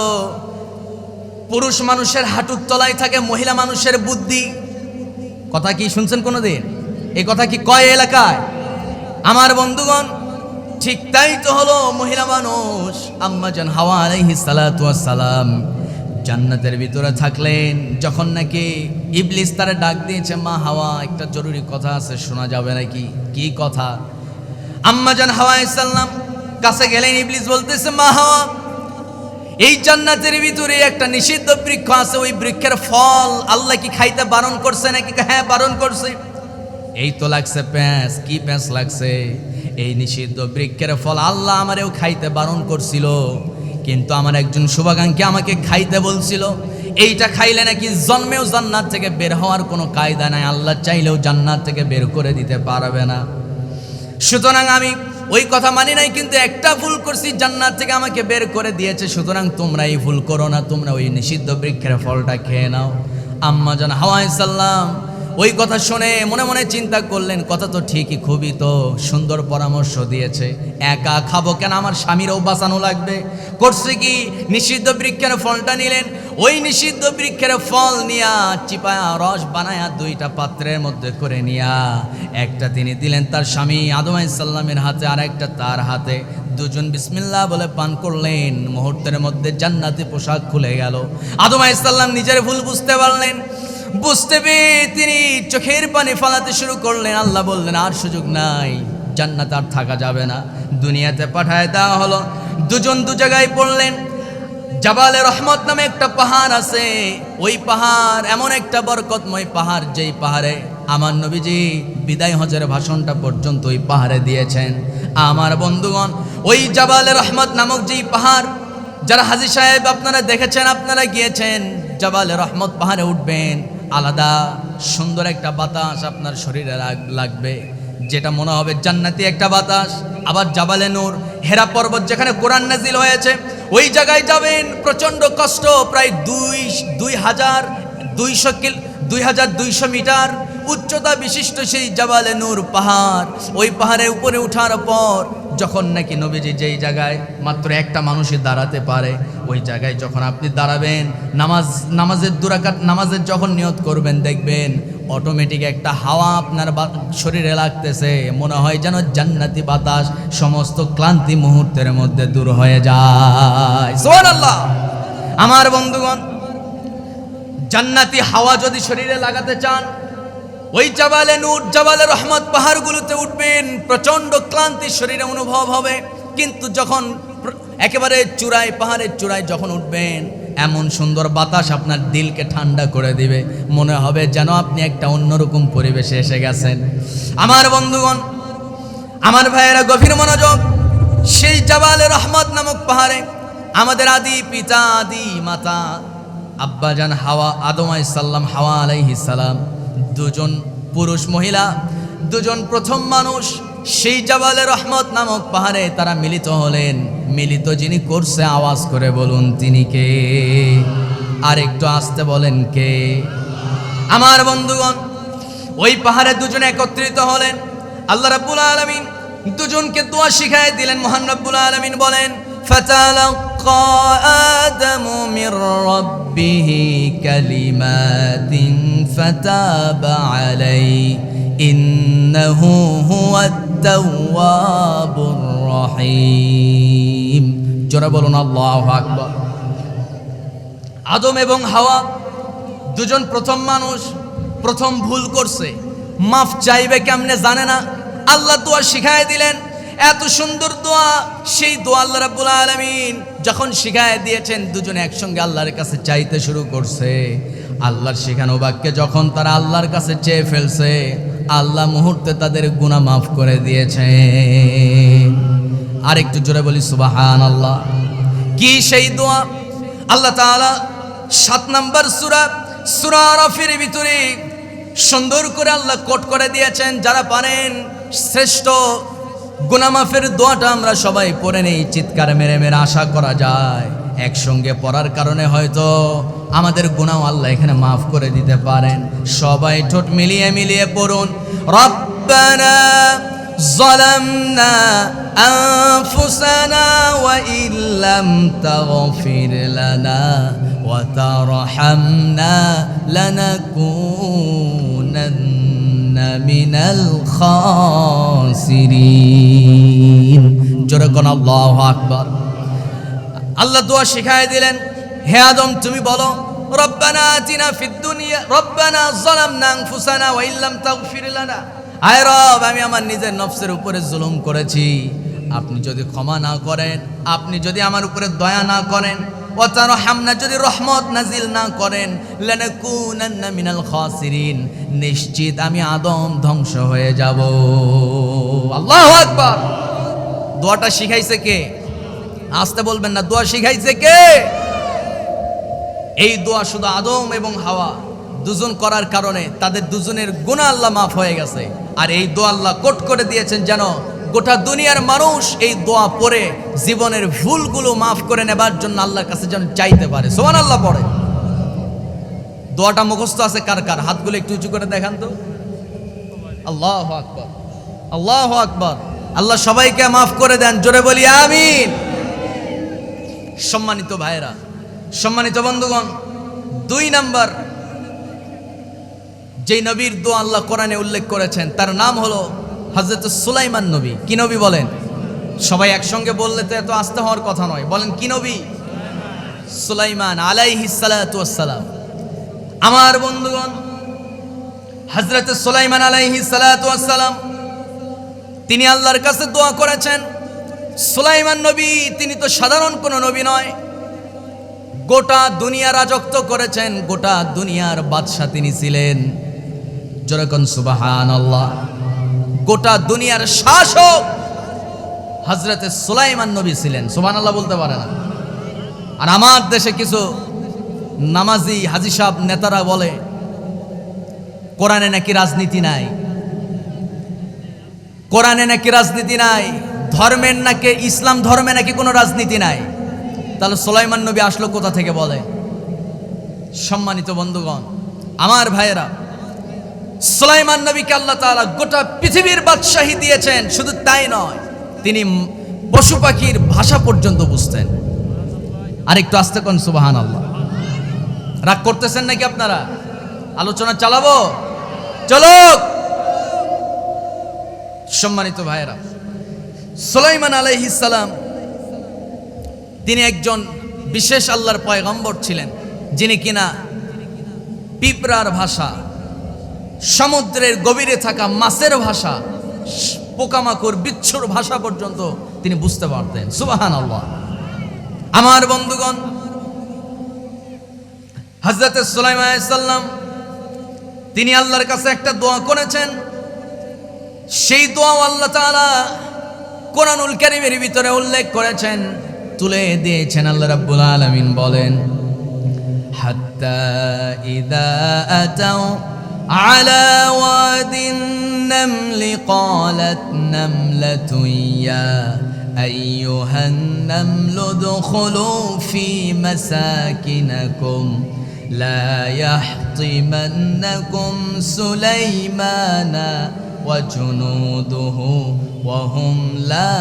পুরুষ মানুষের হাঁটুর তলায় থাকে মহিলা মানুষের বুদ্ধি। কথা কি শুনছেন কোনোদিন? এই কথা কি কয় এলাকায়? আমার বন্ধুগণ, ঠিক তাই তো হলো। মহিলা মানুষ আম্মা জান হাওয়া আলাইহিস সালাতু ওয়াস সালাম জান্নাতের ভিতরে থাকলেন, যখন নাকি ইবলিস তারে ডাক দিয়েছে, মা হাওয়া, একটা জরুরি কথা আছে, শোনা যাবে নাকি? কি কথা? আম্মা জান হাওয়া আলাইহিস সালাম কাছে গেলেন। ইবলিস বলতেছে, মা হাওয়া, এই জান্নাতের ভিতরে একটা নিষিদ্ধ বৃক্ষ আছে, ওই বৃক্ষের ফল আল্লাহ কি খাইতে বারণ করছে নাকি? হ্যাঁ, বারণ করছে। এই তো লাগছে প্যাঁচ। কি প্যাঁচ লাগছে? এই নিষিদ্ধ বৃক্ষের ফল আল্লাহ আমারেও খাইতে বারণ করছিল, কিন্তু আমার একজন শুভাকাঙ্ক্ষী আমাকে খাইতে বলছিল। এইটা খাইলে নাকি জন্মেও জান্নাত থেকে বের হওয়ার কোনো কায়দা নাই, আল্লাহ চাইলেও জান্নাত থেকে বের করে দিতে পারবে না। সুতরাং আমি ওই কথা মানি নাই, কিন্তু একটা ভুল করছি, জান্নাত থেকে আমাকে বের করে দিয়েছে। সুতরাং তোমরা এই ভুল করো না, তোমরা ওই নিষিদ্ধ বৃক্ষের ফলটা খেয়ে নাও। আম্মা জান হাওয়া আলাইহিস সালাম ওই কথা শুনে মনে মনে চিন্তা করলেন, কথা তো ঠিকই, খুবই তো সুন্দর পরামর্শ দিয়েছে। একা খাবো কেন, আমার স্বামীরও বাঁচানো লাগবে। করছে কি? নিষিদ্ধ বৃক্ষের ফলটা নিলেন। ওই নিষিদ্ধ বৃক্ষের ফল নিয়া চিপায়া রস বানায়া দুইটা পাত্রের মধ্যে করে নিয়া একটা তিনি দিলেন তার স্বামী আদম আলাইহিস সালামের হাতে, আর একটা তার হাতে। দুজন বিসমিল্লাহ বলে পান করলেন। মুহূর্তের মধ্যে জান্নাতি পোশাক খুলে গেল। আদম আলাইহিস সালাম নিজের ভুল বুঝতে পারলেন। বুঝতে পেরে তিনি চোখের পানি ফেলাতে শুরু করলেন। আল্লাহ বললেন, আর সুযোগ নাই, জান্নাত আর থাকা যাবে না। দুনিয়াতে পাঠায় দেওয়া হলো, দুজন দু জায়গায় পড়লেন। জাবালে রহমত নামে একটা পাহাড় আছে, ওই পাহাড় এমন একটা বরকতময় পাহাড়, যেই পাহাড়ে আমার নবীজি বিদায় হজের ভাষণটা পর্যন্ত ওই পাহাড়ে দিয়েছেন। আমার বন্ধুগণ, ওই জাবালে রহমত নামক যেই পাহাড়, যারা হাজী সাহেব আপনারা দেখেছেন, আপনারা গিয়েছেন, জাবালে রহমত পাহাড়ে উঠবেন, আলাদা সুন্দর একটা বাতাস আপনার শরীরে লাগবে, যেটা মনে হবে জান্নাতি একটা বাতাস। আবার জাবালে নূর, হেরা পর্বত যেখানে কোরআন নাজিল হয়েছে, ওই জায়গায় যাবেন, প্রচণ্ড কষ্ট, প্রায় 2200 মিটার উচ্চতা বিশিষ্ট সেই জাবালে নূর পাহাড়। ওই পাহাড়ের উপরে ওঠার পর যখন নাকি নবীজি যেই জায়গায় মাত্র একটা মানুষই দাঁড়াতে পারে, ওই জায়গায় যখন আপনি দাঁড়াবেন, নামাজের দুরাকাত নামাজের যখন নিয়ত করবেন, দেখবেন অটোমেটিক একটা হাওয়া আপনার শরীরে লাগতেছে, মনে হয় যেন জান্নাতি বাতাস, সমস্ত ক্লান্তি মুহূর্তের মধ্যে দূর হয়ে যায়। সুবহানাল্লাহ। আমার বন্ধুগণ, জান্নাতি হাওয়া যদি শরীরে লাগাতে চান, ওই জাবালে নূর, জাবালে রহমত পাহাড়গুলোতে উঠবেন, প্রচণ্ড ক্লান্তি শরীরে অনুভব হবে। কিন্তু যখন একেবারে চূড়ায়, পাহাড়ের চূড়ায় যখন উঠবেন, এমন সুন্দর বাতাস আপনার দিলকে ঠান্ডা করে দিবে, মনে হবে যেন আপনি একটা অন্যরকম পরিবেশে এসে গেছেন। আমার বন্ধুগণ, আমার ভাইয়েরা, গভীর মনোযোগ। সেই জাবালে রহমত নামক পাহাড়ে আমাদের আদি পিতা, আদি মাতা, আব্বাজান হাওয়া, আদম আলাইহিস সালাম, হাওয়া আলাইহিস সালাম, দুজন পুরুষ মহিলা, দুজন প্রথম মানুষ সেই জাবালে রহমত নামক পাহাড়ে তারা মিলিত হলেন। মিলিত যিনি করছে, আওয়াজ করে বলুন তিনি কে? আর একটু আসতে বলেন কে? আমার বন্ধুগণ, ওই পাহাড়ে দুজনে একত্রিত হলেন। আল্লাহ রাব্বুল আলামিন দুজনকে দোয়া শিখায় দিলেন। মহান রাব্বুল আলামিন বলেন, ফাতালাক্কা আদামু মির রাব্বিহি কালিমাতিন ফাতাবা আলাইহি ইন্নাহু হুয়াত তাওয়াবুর রহিম। জোরে বলুন আল্লাহু আকবার। আদম এবং হাওয়া দুজন প্রথম মানুষ, প্রথম ভুল করছে, মাফ চাইবে কেমনে জানে না। আল্লাহ দোয়া শিখায় দিলেন, এত সুন্দর দোয়া। সেই দোয়া আল্লাহ রাব্বুল আলামিন যখন শিখায় দিয়েছেন, দুজনে একসঙ্গে আল্লাহর কাছে চাইতে শুরু করছে। আল্লাহর শেখানো বাক্যে যখন তারা আল্লাহর কাছে চেয়ে ফেলছে, আল্লাহ মুহূর্তে তাদের গুনাহ মাফ করে দিয়েছে। আর একটু জোরে বলি সুবহানাল্লাহ। কি সেই দোয়া? আল্লাহ তাআলা 7 নম্বর সূরা আরাফের ভিতরে সুন্দর করে আল্লাহ কোট করে দিয়েছেন। যারা পারেন শ্রেষ্ঠ গুনাহ মাফের দোয়াটা আমরা সবাই পড়ে নেই, চিৎকার মেরে মেরে। আশা করা যায় একসঙ্গে পড়ার কারণে হয়তো আমাদের গুনাহ আল্লাহ এখানে মাফ করে দিতে পারেন। সবাই ঠোঁট মিলিয়ে মিলিয়ে পড়ুন, রব্বানা যালামনা আনফুসানা ওয়া ইল্লাম তাগফির লানা ওয়া তারহামনা লানাকুনান্না মিনাল খাসিরিন। জোরে কোন আল্লাহু আকবার। আল্লাহ দোয়া শিখায় দিলেন, হে আদম তুমি বলো, রব্বানা আতিনা ফিদ দুনিয়া, রব্বানা যালামনা আনফুসানা ওয়া ইল্লাম তাগফির লানা। আয় রব, আমি আমার নিজের নফসের উপরে জুলুম করেছি, আপনি যদি ক্ষমা না করেন, আপনি যদি আমার উপরে দয়া না করেন, ওয়া তারহামনা, যদি রহমত নাজিল না করেন, লানাকুনান্না মিনাল খাসিরিন, নিশ্চিত আমি আদম ধ্বংস হয়ে যাব। আল্লাহু আকবার। দোয়াটা শিখাইছে কে? আসতে বলবেন না, দোয়া শিখাইছে কে? এই দোয়া শুধু আদম এবং হাওয়া দুজন করার কারণে তাদের দুজনের গুনাহ আল্লাহ মাফ হয়ে গেছে। আর এই দোয়া আল্লাহ কোট করে দিয়েছেন যেন গোটা দুনিয়ার মানুষ এই দোয়া পড়ে জীবনের ভুলগুলো মাফ করে নেবার জন্য আল্লাহর কাছে যেন চাইতে পারে। সুবহানাল্লাহ পড়ে। দোয়াটা মুখস্থ আছে কার কার? হাতগুলো একটু উঁচু করে দেখান তো। আল্লাহু আকবার, আল্লাহু আকবার। আল্লাহ সবাইকে মাফ করে দেন, জোরে বলি আমিন। সম্মানিত ভাইরা, সম্মানিত বন্ধুগণ, 2 নাম্বার যেই নবীর দোয়া আল্লাহ কোরআনে উল্লেখ করেছেন তার নাম হলো হযরত সুলাইমান নবী। কি নবী বলেন? সবাই একসঙ্গে বললে তো এত আস্তে হওয়ার কথা নয়। বলেন কি নবী? সুলাইমান আলাইহিস সালাতু ওয়াস সালাম। আমার বন্ধুগণ, হযরত সুলাইমান আলাইহিস সালাতু ওয়াস সালাম তিনি আল্লাহর কাছে দোয়া করেছেন। সুলাইমান নবী তিনি তো সাধারণ কোনো নবী নয়, গোটা দুনিয়া রাজত্ব করেছেন, গোটা দুনিয়ার বাদশা তিনি ছিলেন। যেরকম সুবহানাল্লাহ, গোটা দুনিয়ার শাসক হযরতে সুলাইমান নবী ছিলেন। সুবহানাল্লাহ বলতে পারে না। আর আমার দেশে কিছু নামাজি হাজী সাহেব নেতারা বলে কোরআনে নাকি রাজনীতি নাই, কোরআনে নাকি রাজনীতি নাই, ধর্মের নাকি, ইসলাম ধর্মে নাকি কোনো রাজনীতি নাই। তাহলে সুলাইমান নবী আসলো কোথা থেকে বলে? সম্মানিত বন্ধুগণ, আমার ভাইয়েরা, সুলাইমান নবীকে আল্লাহ তাআলা গোটা পৃথিবীর বাদশাহী দিয়েছেন। শুধু তাই নয়, তিনি পশু পাখির ভাষা পর্যন্ত বুঝতেন। আর একটু আস্তে কোন সুবহানাল্লাহ। রাগ করতেছেন নাকি আপনারা? আলোচনা চালাবো, চলো। সম্মানিত ভাইয়েরা, সুলাইমান আলাইহিস সালাম তিনি একজন বিশেষ আল্লাহর পয়গম্বর ছিলেন, যিনি কিনা পিঁপড়ার ভাষা, সমুদ্রের গভীরে থাকা মাছের ভাষা, পোকামাকড় বিচ্ছুর ভাষা পর্যন্ত তিনি বুঝতে পারতেন। সুবহানাল্লাহ। আমার বন্ধুগণ, হযরত সুলাইমান আলাইহিস সালাম তিনি আল্লাহর কাছে একটা দোয়া করেছেন। সেই দোয়া আল্লাহ তাআলা কোরআনুল কারীমের ভিতরে উল্লেখ করেছেন, তুলে দিয়েছেন। আল্লাহ রাব্বুল আলামিন বলেন, হাত্তা ইযা আতাউ আলা ওয়াদিন নামলি ক্বালাত নামলাতুন ইয়া আইয়ুহান নামলু দুখুলু ফি মাসাকিনাকুম লা ইয়াহতিমান্নাকুম সুলাইমানা ওয়া জুনুদুহু ওয়া হুম লা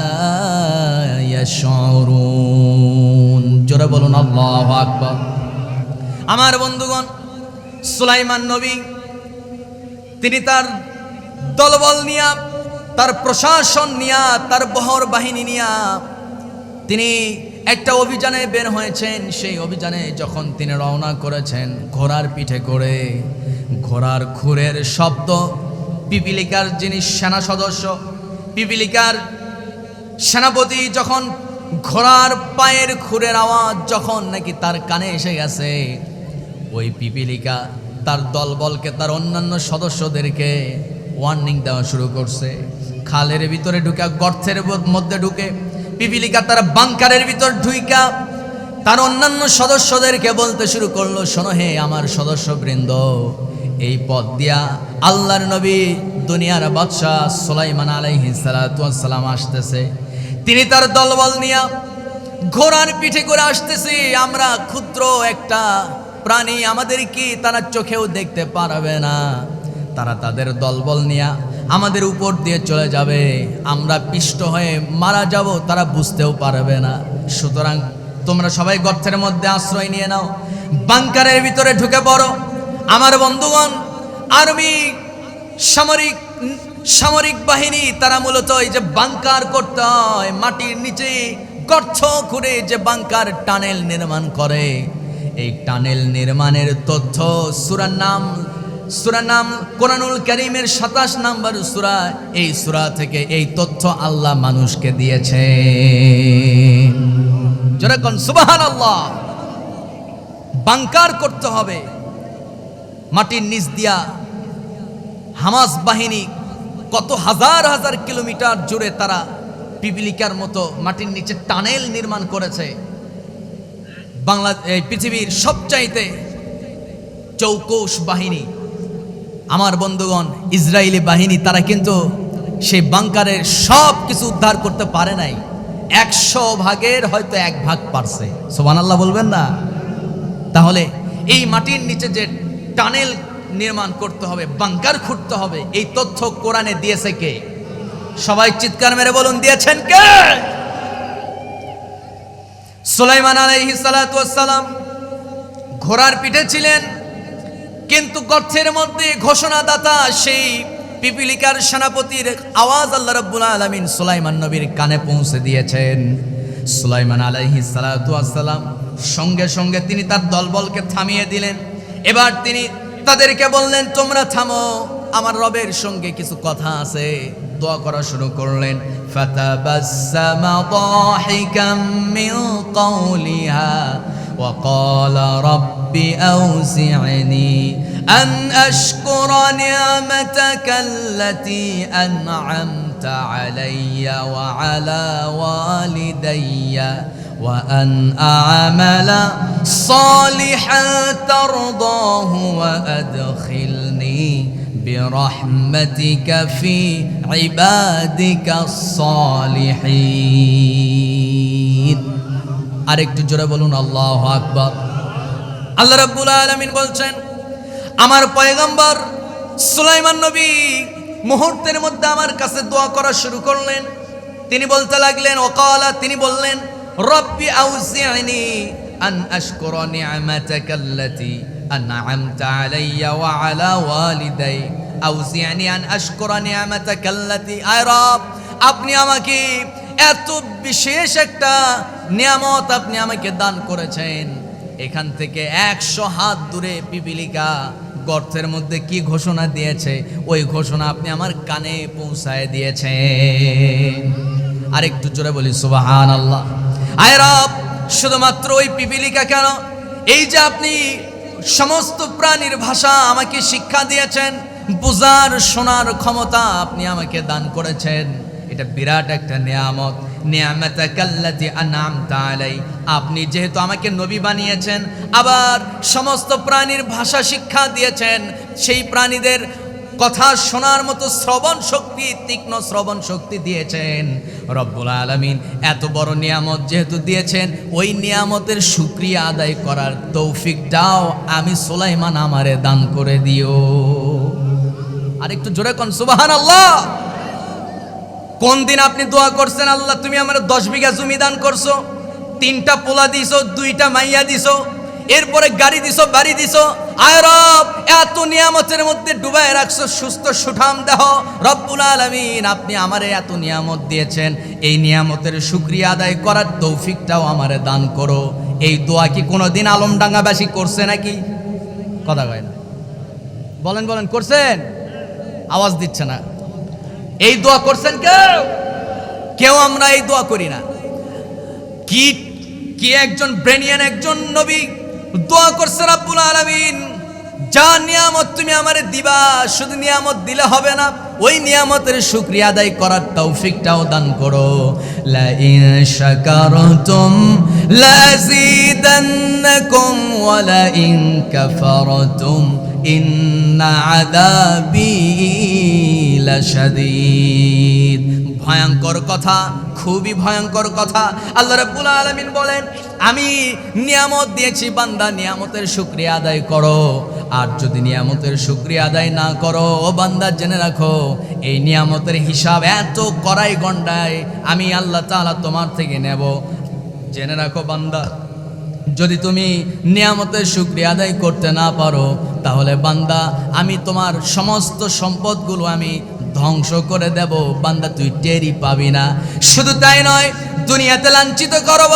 ইয়াশউরুন। জোরে বলুন আল্লাহু আকবার। আমার বন্ধুগণ, সুলাইমান নবী তিনি তার দলবল নিয়া, তার প্রশাসন নিয়া, তার বহর বাহিনী নিয়া তিনি একটা অভিযানে বের হয়েছেন। সেই অভিযানে যখন তিনি রওনা করেছেন ঘোড়ার পিঠে করে, ঘোড়ার খুরের শব্দ, পিপিলিকার যিনি সেনা সদস্য, পিপিলিকার সেনাপতি যখন ঘোড়ার পায়ের খুরের আওয়াজ যখন নাকি তার কানে এসে গেছে, ওই পিপিলিকা তার দলবলকে, তার অন্যান্য সদস্যদেরকে ওয়ার্নিং দেওয়া শুরু করছে। খালের ভিতরে ঢুকে, গর্তের মধ্যে ঢুকে পিপিলিকা তার বাংকারের ভিতর ঢুইকা তার অন্যান্য সদস্যদেরকে বলতে শুরু করলো, শোনো হে আমার সদস্যবৃন্দ, এই পথ দিয়া আল্লাহর নবী দুনিয়ার বাদশাহ সুলাইমান আলাইহিস সালাতু ওয়াস সালাম আসতেছে। তিনি তার দলবল নিয়া ঘোড়ার পিঠে করে আসতেছে। আমরা ক্ষুদ্র একটা প্রাণী, আমাদের কি তারা চোখেও দেখতে পারবে না। তারা তাদের দলবল নিয়া আমাদের উপর দিয়ে চলে যাবে, আমরা পিষ্ট হয়ে মারা যাব, তারা বুঝতেও পারবে না। সুতরাং তোমরা সবাই গর্তের মধ্যে আশ্রয় নিয়ে নাও, বাংকারের ভিতরে ঢুকে পড়ো। আমার বন্ধুগণ, আর্মি, সামরিক বাহিনী তারা মূলত এই যে বাংকার করতে হয়, মাটির নিচে গর্ত খুঁড়ে যে বাংকার টানেল নির্মাণ করে, এই টানেল নির্মাণের তথ্য সূরার নাম কোরআনুল কারীমের 27 নম্বর সূরা, এই সূরা থেকে এই তথ্য আল্লাহ মানুষকে দিয়েছে। যেরকম সুবহানাল্লাহ, বাংকার করতে হবে মাটির নিচ দিয়া। হামাস বাহিনী কত হাজার হাজার কিলোমিটার জুড়ে তারা পিপিলিকার মতো মাটির নিচে টানেল নির্মাণ করেছে। পৃথিবীর সবচাইতে চৌকস বাহিনী আমার বন্ধুগণ, ইসরায়েলি বাহিনী, তারা কিন্তু সেই বাংকারের সব কিছু উদ্ধার করতে পারে নাই। 100 ভাগের হয়তো 1 ভাগ পারছে। সুবহানাল্লাহ বলবেন না? তাহলে এই মাটির নিচে যে টানেল নির্মাণ করতে হবে, বাংকার খুঁড়তে হবে, এই তথ্য কোরআনে দিয়েছে কে? সবাই চিৎকার মেরে বলুন, দিয়েছেন কে? সুলাইমান আলাইহিস সালাতু ওয়াস সালাম ঘোড়ার পিঠে ছিলেন, কিন্তু গর্তের মধ্যে ঘোষণাদাতা সেই পিপিলিকার সেনাপতির আওয়াজ আল্লাহ রাব্বুল আলামিন সুলাইমান নবীর কানে পৌঁছে দিয়েছেন। সুলাইমান আলাইহিস সালাতু ওয়াস সালাম সঙ্গে সঙ্গে তিনি তার দলবলকে থামিয়ে দিলেন। এবার তিনি তাদেরকে বললেন, তোমরা থামো, আমার রবের সঙ্গে কিছু কথা আছে। দোয়া করা শুরু করলেন। ফাতাবাসসামা দাহিকাম মিন কাওলিহা ওয়া ক্বালা রাব্বি আউজি'নি আন আশকুরা নি'মাতাকা আল্লাতী আন'আমতা আলাইয়া ওয়া আলা ওয়ালিদাইয়া وأن أعمل صالحا ترضاه وأدخلني برحمتك في عبادك الصالحين আরেকটু জোরে বলুন আল্লাহু আকবার। আল্লাহ রাব্বুল আলামিন বলছেন আমার পয়গম্বর সুলাইমান নবী মুহূর্তের মধ্যে আমার কাছে দোয়া করা শুরু করলেন। তিনি বলতে লাগলেন ওয়াকালা, তিনি বললেন রব্বি আউজি'নি আন আশকুরা নি'মাতাকাল্লাতী আন'আমতা আলাইয়া ওয়া আলা ওয়ালিদাই আউজি'নি আন আশকুরা নি'মাতাকাল্লাতী। আয় রব, আপনি আমাকে এত বিশেষ একটা নিয়ামত আপনি আমাকে দান করেছেন। এখান থেকে 100 হাত দূরে পিপিলিকা গর্তের মধ্যে কি ঘোষণা দিয়েছে, ওই ঘোষণা আপনি আমার কানে পৌঁছায় দিয়েছেন। আরেকটু জোরে বলি সুবহানাল্লাহ। আয় রব, শুধুমাত্র ওই পিপিলিকা কেন, এই যে আপনি সমস্ত প্রাণীর ভাষা আমাকে শিক্ষা দিয়েছেন, বুঝার শোনার ক্ষমতা আপনি আমাকে দান করেছেন, এটা বিরাট একটা নিয়ামত। নিয়ামাতাকাল্লাতী আন'আমতা আলাই, আপনি যেহেতু আমাকে নবী বানিয়েছেন, আবার সমস্ত প্রাণীর ভাষা শিক্ষা দিয়েছেন, সেই প্রাণীদের কথা শোনার মতো শ্রবণ শক্তি, তীক্ষ্ণ শ্রবণ শক্তি দিয়েছেন রব্বুল আলামিন। এত বড় নিয়ামত যেহেতু দিয়েছেন, ওই নিয়ামতের শুকরিয়া আদায় করার তৌফিকটাও আমি সুলাইমান আমারে দান করে দিও। আরেকটু জোরে কোন সুবহানাল্লাহ। কোন দিন আপনি দোয়া করছেন, আল্লাহ তুমি আমার 10 বিঘা জমি দান করছো, 3টা পোলা দিছো, 2টা মাইয়া দিছো, এরপরে গাড়ি দিছো, বাড়ি দিছো। আয় রব, এত নিয়ামতের মধ্যে ডুবায় রাখছো সুস্থ সুঠাম দেহ। রব্বুল আলামিন, আপনি আমারে এত নিয়ামত দিয়েছেন, এই নিয়ামতের শুকরিয়া আদায় করার তৌফিকটাও আমারে দান করো। এই দোয়া কি কোনোদিন আলমডাঙ্গাবাসী করছে নাকি? কথা কয় না, বলেন বলেন, করছেন? আওয়াজ দিচ্ছে না। এই দোয়া করছেন কেউ? কেউ আমরা এই দোয়া করি না। কি কি একজন ব্রেনিয়ান একজন নবী দোয়া করছে রব্বুল আলামিন, যা নিয়ামত তুমি আমারে দিবা, শুধু নিয়ামত দিলে হবে না, ওই নিয়ামতের শুকরিয়া আদায় করার তৌফিকটাও দান করো। লা ইন শাকারতুম লাযীদান্নাকুম ওয়া লা ইন কাফারতুম ইন্না আযাবী লাশাদীদ। ভয়ঙ্কর কথা, খুবই ভয়ঙ্কর কথা। আল্লাহ রাব্বুল আলামিন বলেন, আমি নিয়ামত দিয়েছি বান্দা, নিয়ামতের শুকরিয়া আদায় করো। আর যদি নিয়ামতের শুকরিয়া আদায় না করো, ও বান্দা জেনে রাখো, এই নিয়ামতের হিসাব এত কড়াই গন্ডায় আমি আল্লাহ তাআলা তোমার থেকে নেব। জেনে রাখো বান্দা, যদি তুমি নিয়ামতের শুকরিয়া আদায় করতে না পারো, তাহলে বান্দা আমি তোমার সমস্ত সম্পদগুলো আমি ধ্বংস করে দেব। বান্দা তুই টেরই পাবি না। শুধু তাই নয়, দুনিয়াতে লাঞ্ছিত করব,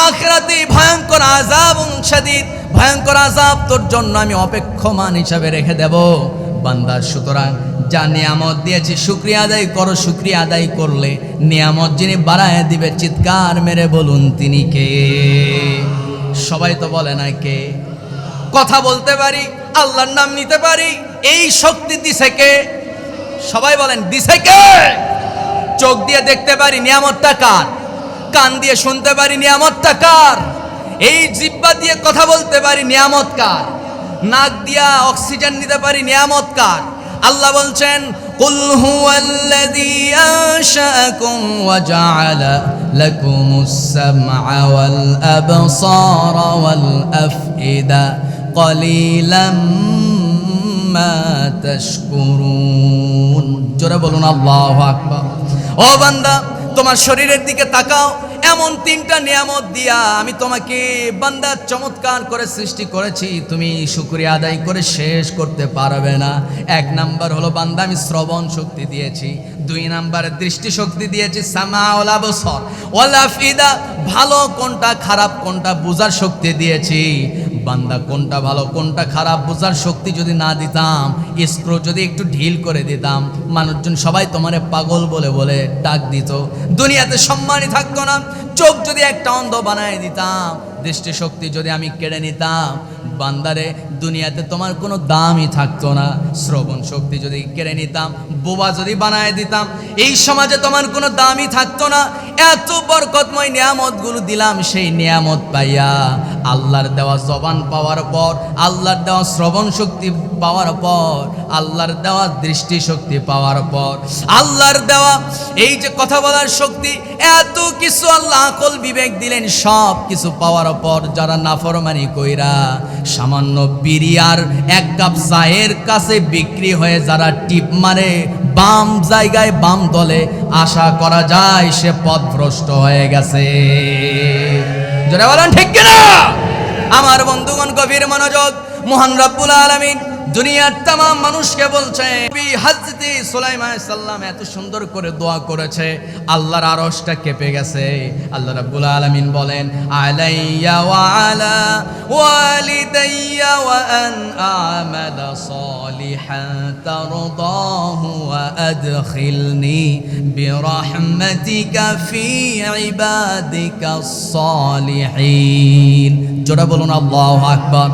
আখিরাতে ভয়ঙ্কর আযাব শাদীদ, ভয়ঙ্কর আযাব তোর জন্য আমি অপেক্ষমান হিসাবে রেখে দেব বান্দা। সুতরাং যা নিয়ামত দিয়েছি শুকরিয়া আদায় করো। শুকরিয়া আদায় করলে নিয়ামত যিনি বাড়ায় দিবে, চিৎকার মেরে বলুন তিনি কে? সবাই তো বলে না কে? কথা বলতে পারি, আল্লাহর নাম নিতে পারি, এই শক্তি দিছে কে? সবাই বলেন দিছে কে? চোখ দিয়ে দেখতে পারি, নিয়ামতটা কার? কান দিয়ে শুনতে পারি, নিয়ামতটা কার? এই জিহ্বা দিয়ে কথা বলতে পারি, নিয়ামত কার? নাক দিয়া অক্সিজেন নিতে পারি, নিয়ামত কার? আল্লাহ বলছেন, কুল হুয়াল্লাযী আনশাআকুম ওয়া জাআলা লাকুমুস সামআ ওয়াল আবসারা ওয়াল আফইদা ক্বালিলাম মা তাশকুরুন। জোরে বলুন আল্লাহু আকবার। ও বান্দা, তোমার শরীরের দিকে তাকাও, এমন 3টা নিয়ামত দিয়া আমি তোমাকে বান্দা চমৎকার করে সৃষ্টি করেছি, তুমি শুকরিয়া আদায় করে শেষ করতে পারবে না। 1 নাম্বার হলো বান্দা আমি শ্রবণ শক্তি দিয়েছি, 2 নাম্বারে দৃষ্টি শক্তি দিয়েছি, সামা ওয়াল আবসার ওয়াল আফইদা, ভালো কোনটা খারাপ কোনটা বোঝার শক্তি দিয়েছি। বান্দা কোনটা ভালো কোনটা খারাপ বোঝার শক্তি যদি না দিতাম, স্ক্রু যদি একটু ঢিল করে দিতাম, মানুষজন সবাই তোমারে পাগল বলে বলে ডাক দিত, দুনিয়াতে সম্মানই থাকতো না। চোখ যদি একটা অন্ধ বানায় দিতাম, দৃষ্টিশক্তি যদি আমি কেড়ে নিতাম, বান্দারে দুনিয়াতে তোমার কোনো দামই থাকতো না। শ্রবণ শক্তি যদি কেড়ে নিতাম, বোবা যদি বানায় দিতাম, এই সমাজে তোমার কোনো দামই থাকতো না। এত বরকতময় নিয়ামতগুলো দিলাম, সেই নিয়ামত পাইয়া আল্লাহর দেওয়া জবান পাওয়ার পর, আল্লাহর দেওয়া শ্রবণ শক্তি পাওয়ার পর, আল্লাহর দেওয়া দৃষ্টিশক্তি পাওয়ার পর, আল্লাহর দেওয়া এই যে কথা বলার শক্তি, এত কিছু আল্লাহ আকল বিবেক দিলেন, সব কিছু পাওয়ার পর যারা নাফরমানি কইরা সামান্য বিড়ি আর এক কাপ চায়ের কাছে বিক্রি হয়ে যারা টিপ মারে, বাম জায়গায় বাম দলে, আশা করা যায় সে পথভ্রষ্ট হয়ে গেছে। জোরে বলেন ঠিক কিনা? আমার বন্ধুগণ গভীর মনোযোগ। মহান রব্বুল আলামিন দুনিয়ার তামাম মানুষকে বলছে, হযরত সুলাইমান আলাইহিস সালাম এত সুন্দর করে দোয়া করেছে, আল্লাহর আরশটা কেঁপে গেছে। আল্লাহ রাব্বুল আলামিন বলেন, আলাইয়া ওয়া আলা ওয়ালিদাইয়া ওয়া আন আমালা সালিহান তারদাহু ওয়া আদখিলনি বিরহমাতিকা ফি ইবাদিকাস সালিহিন। জোরে বলুন আল্লাহু আকবার।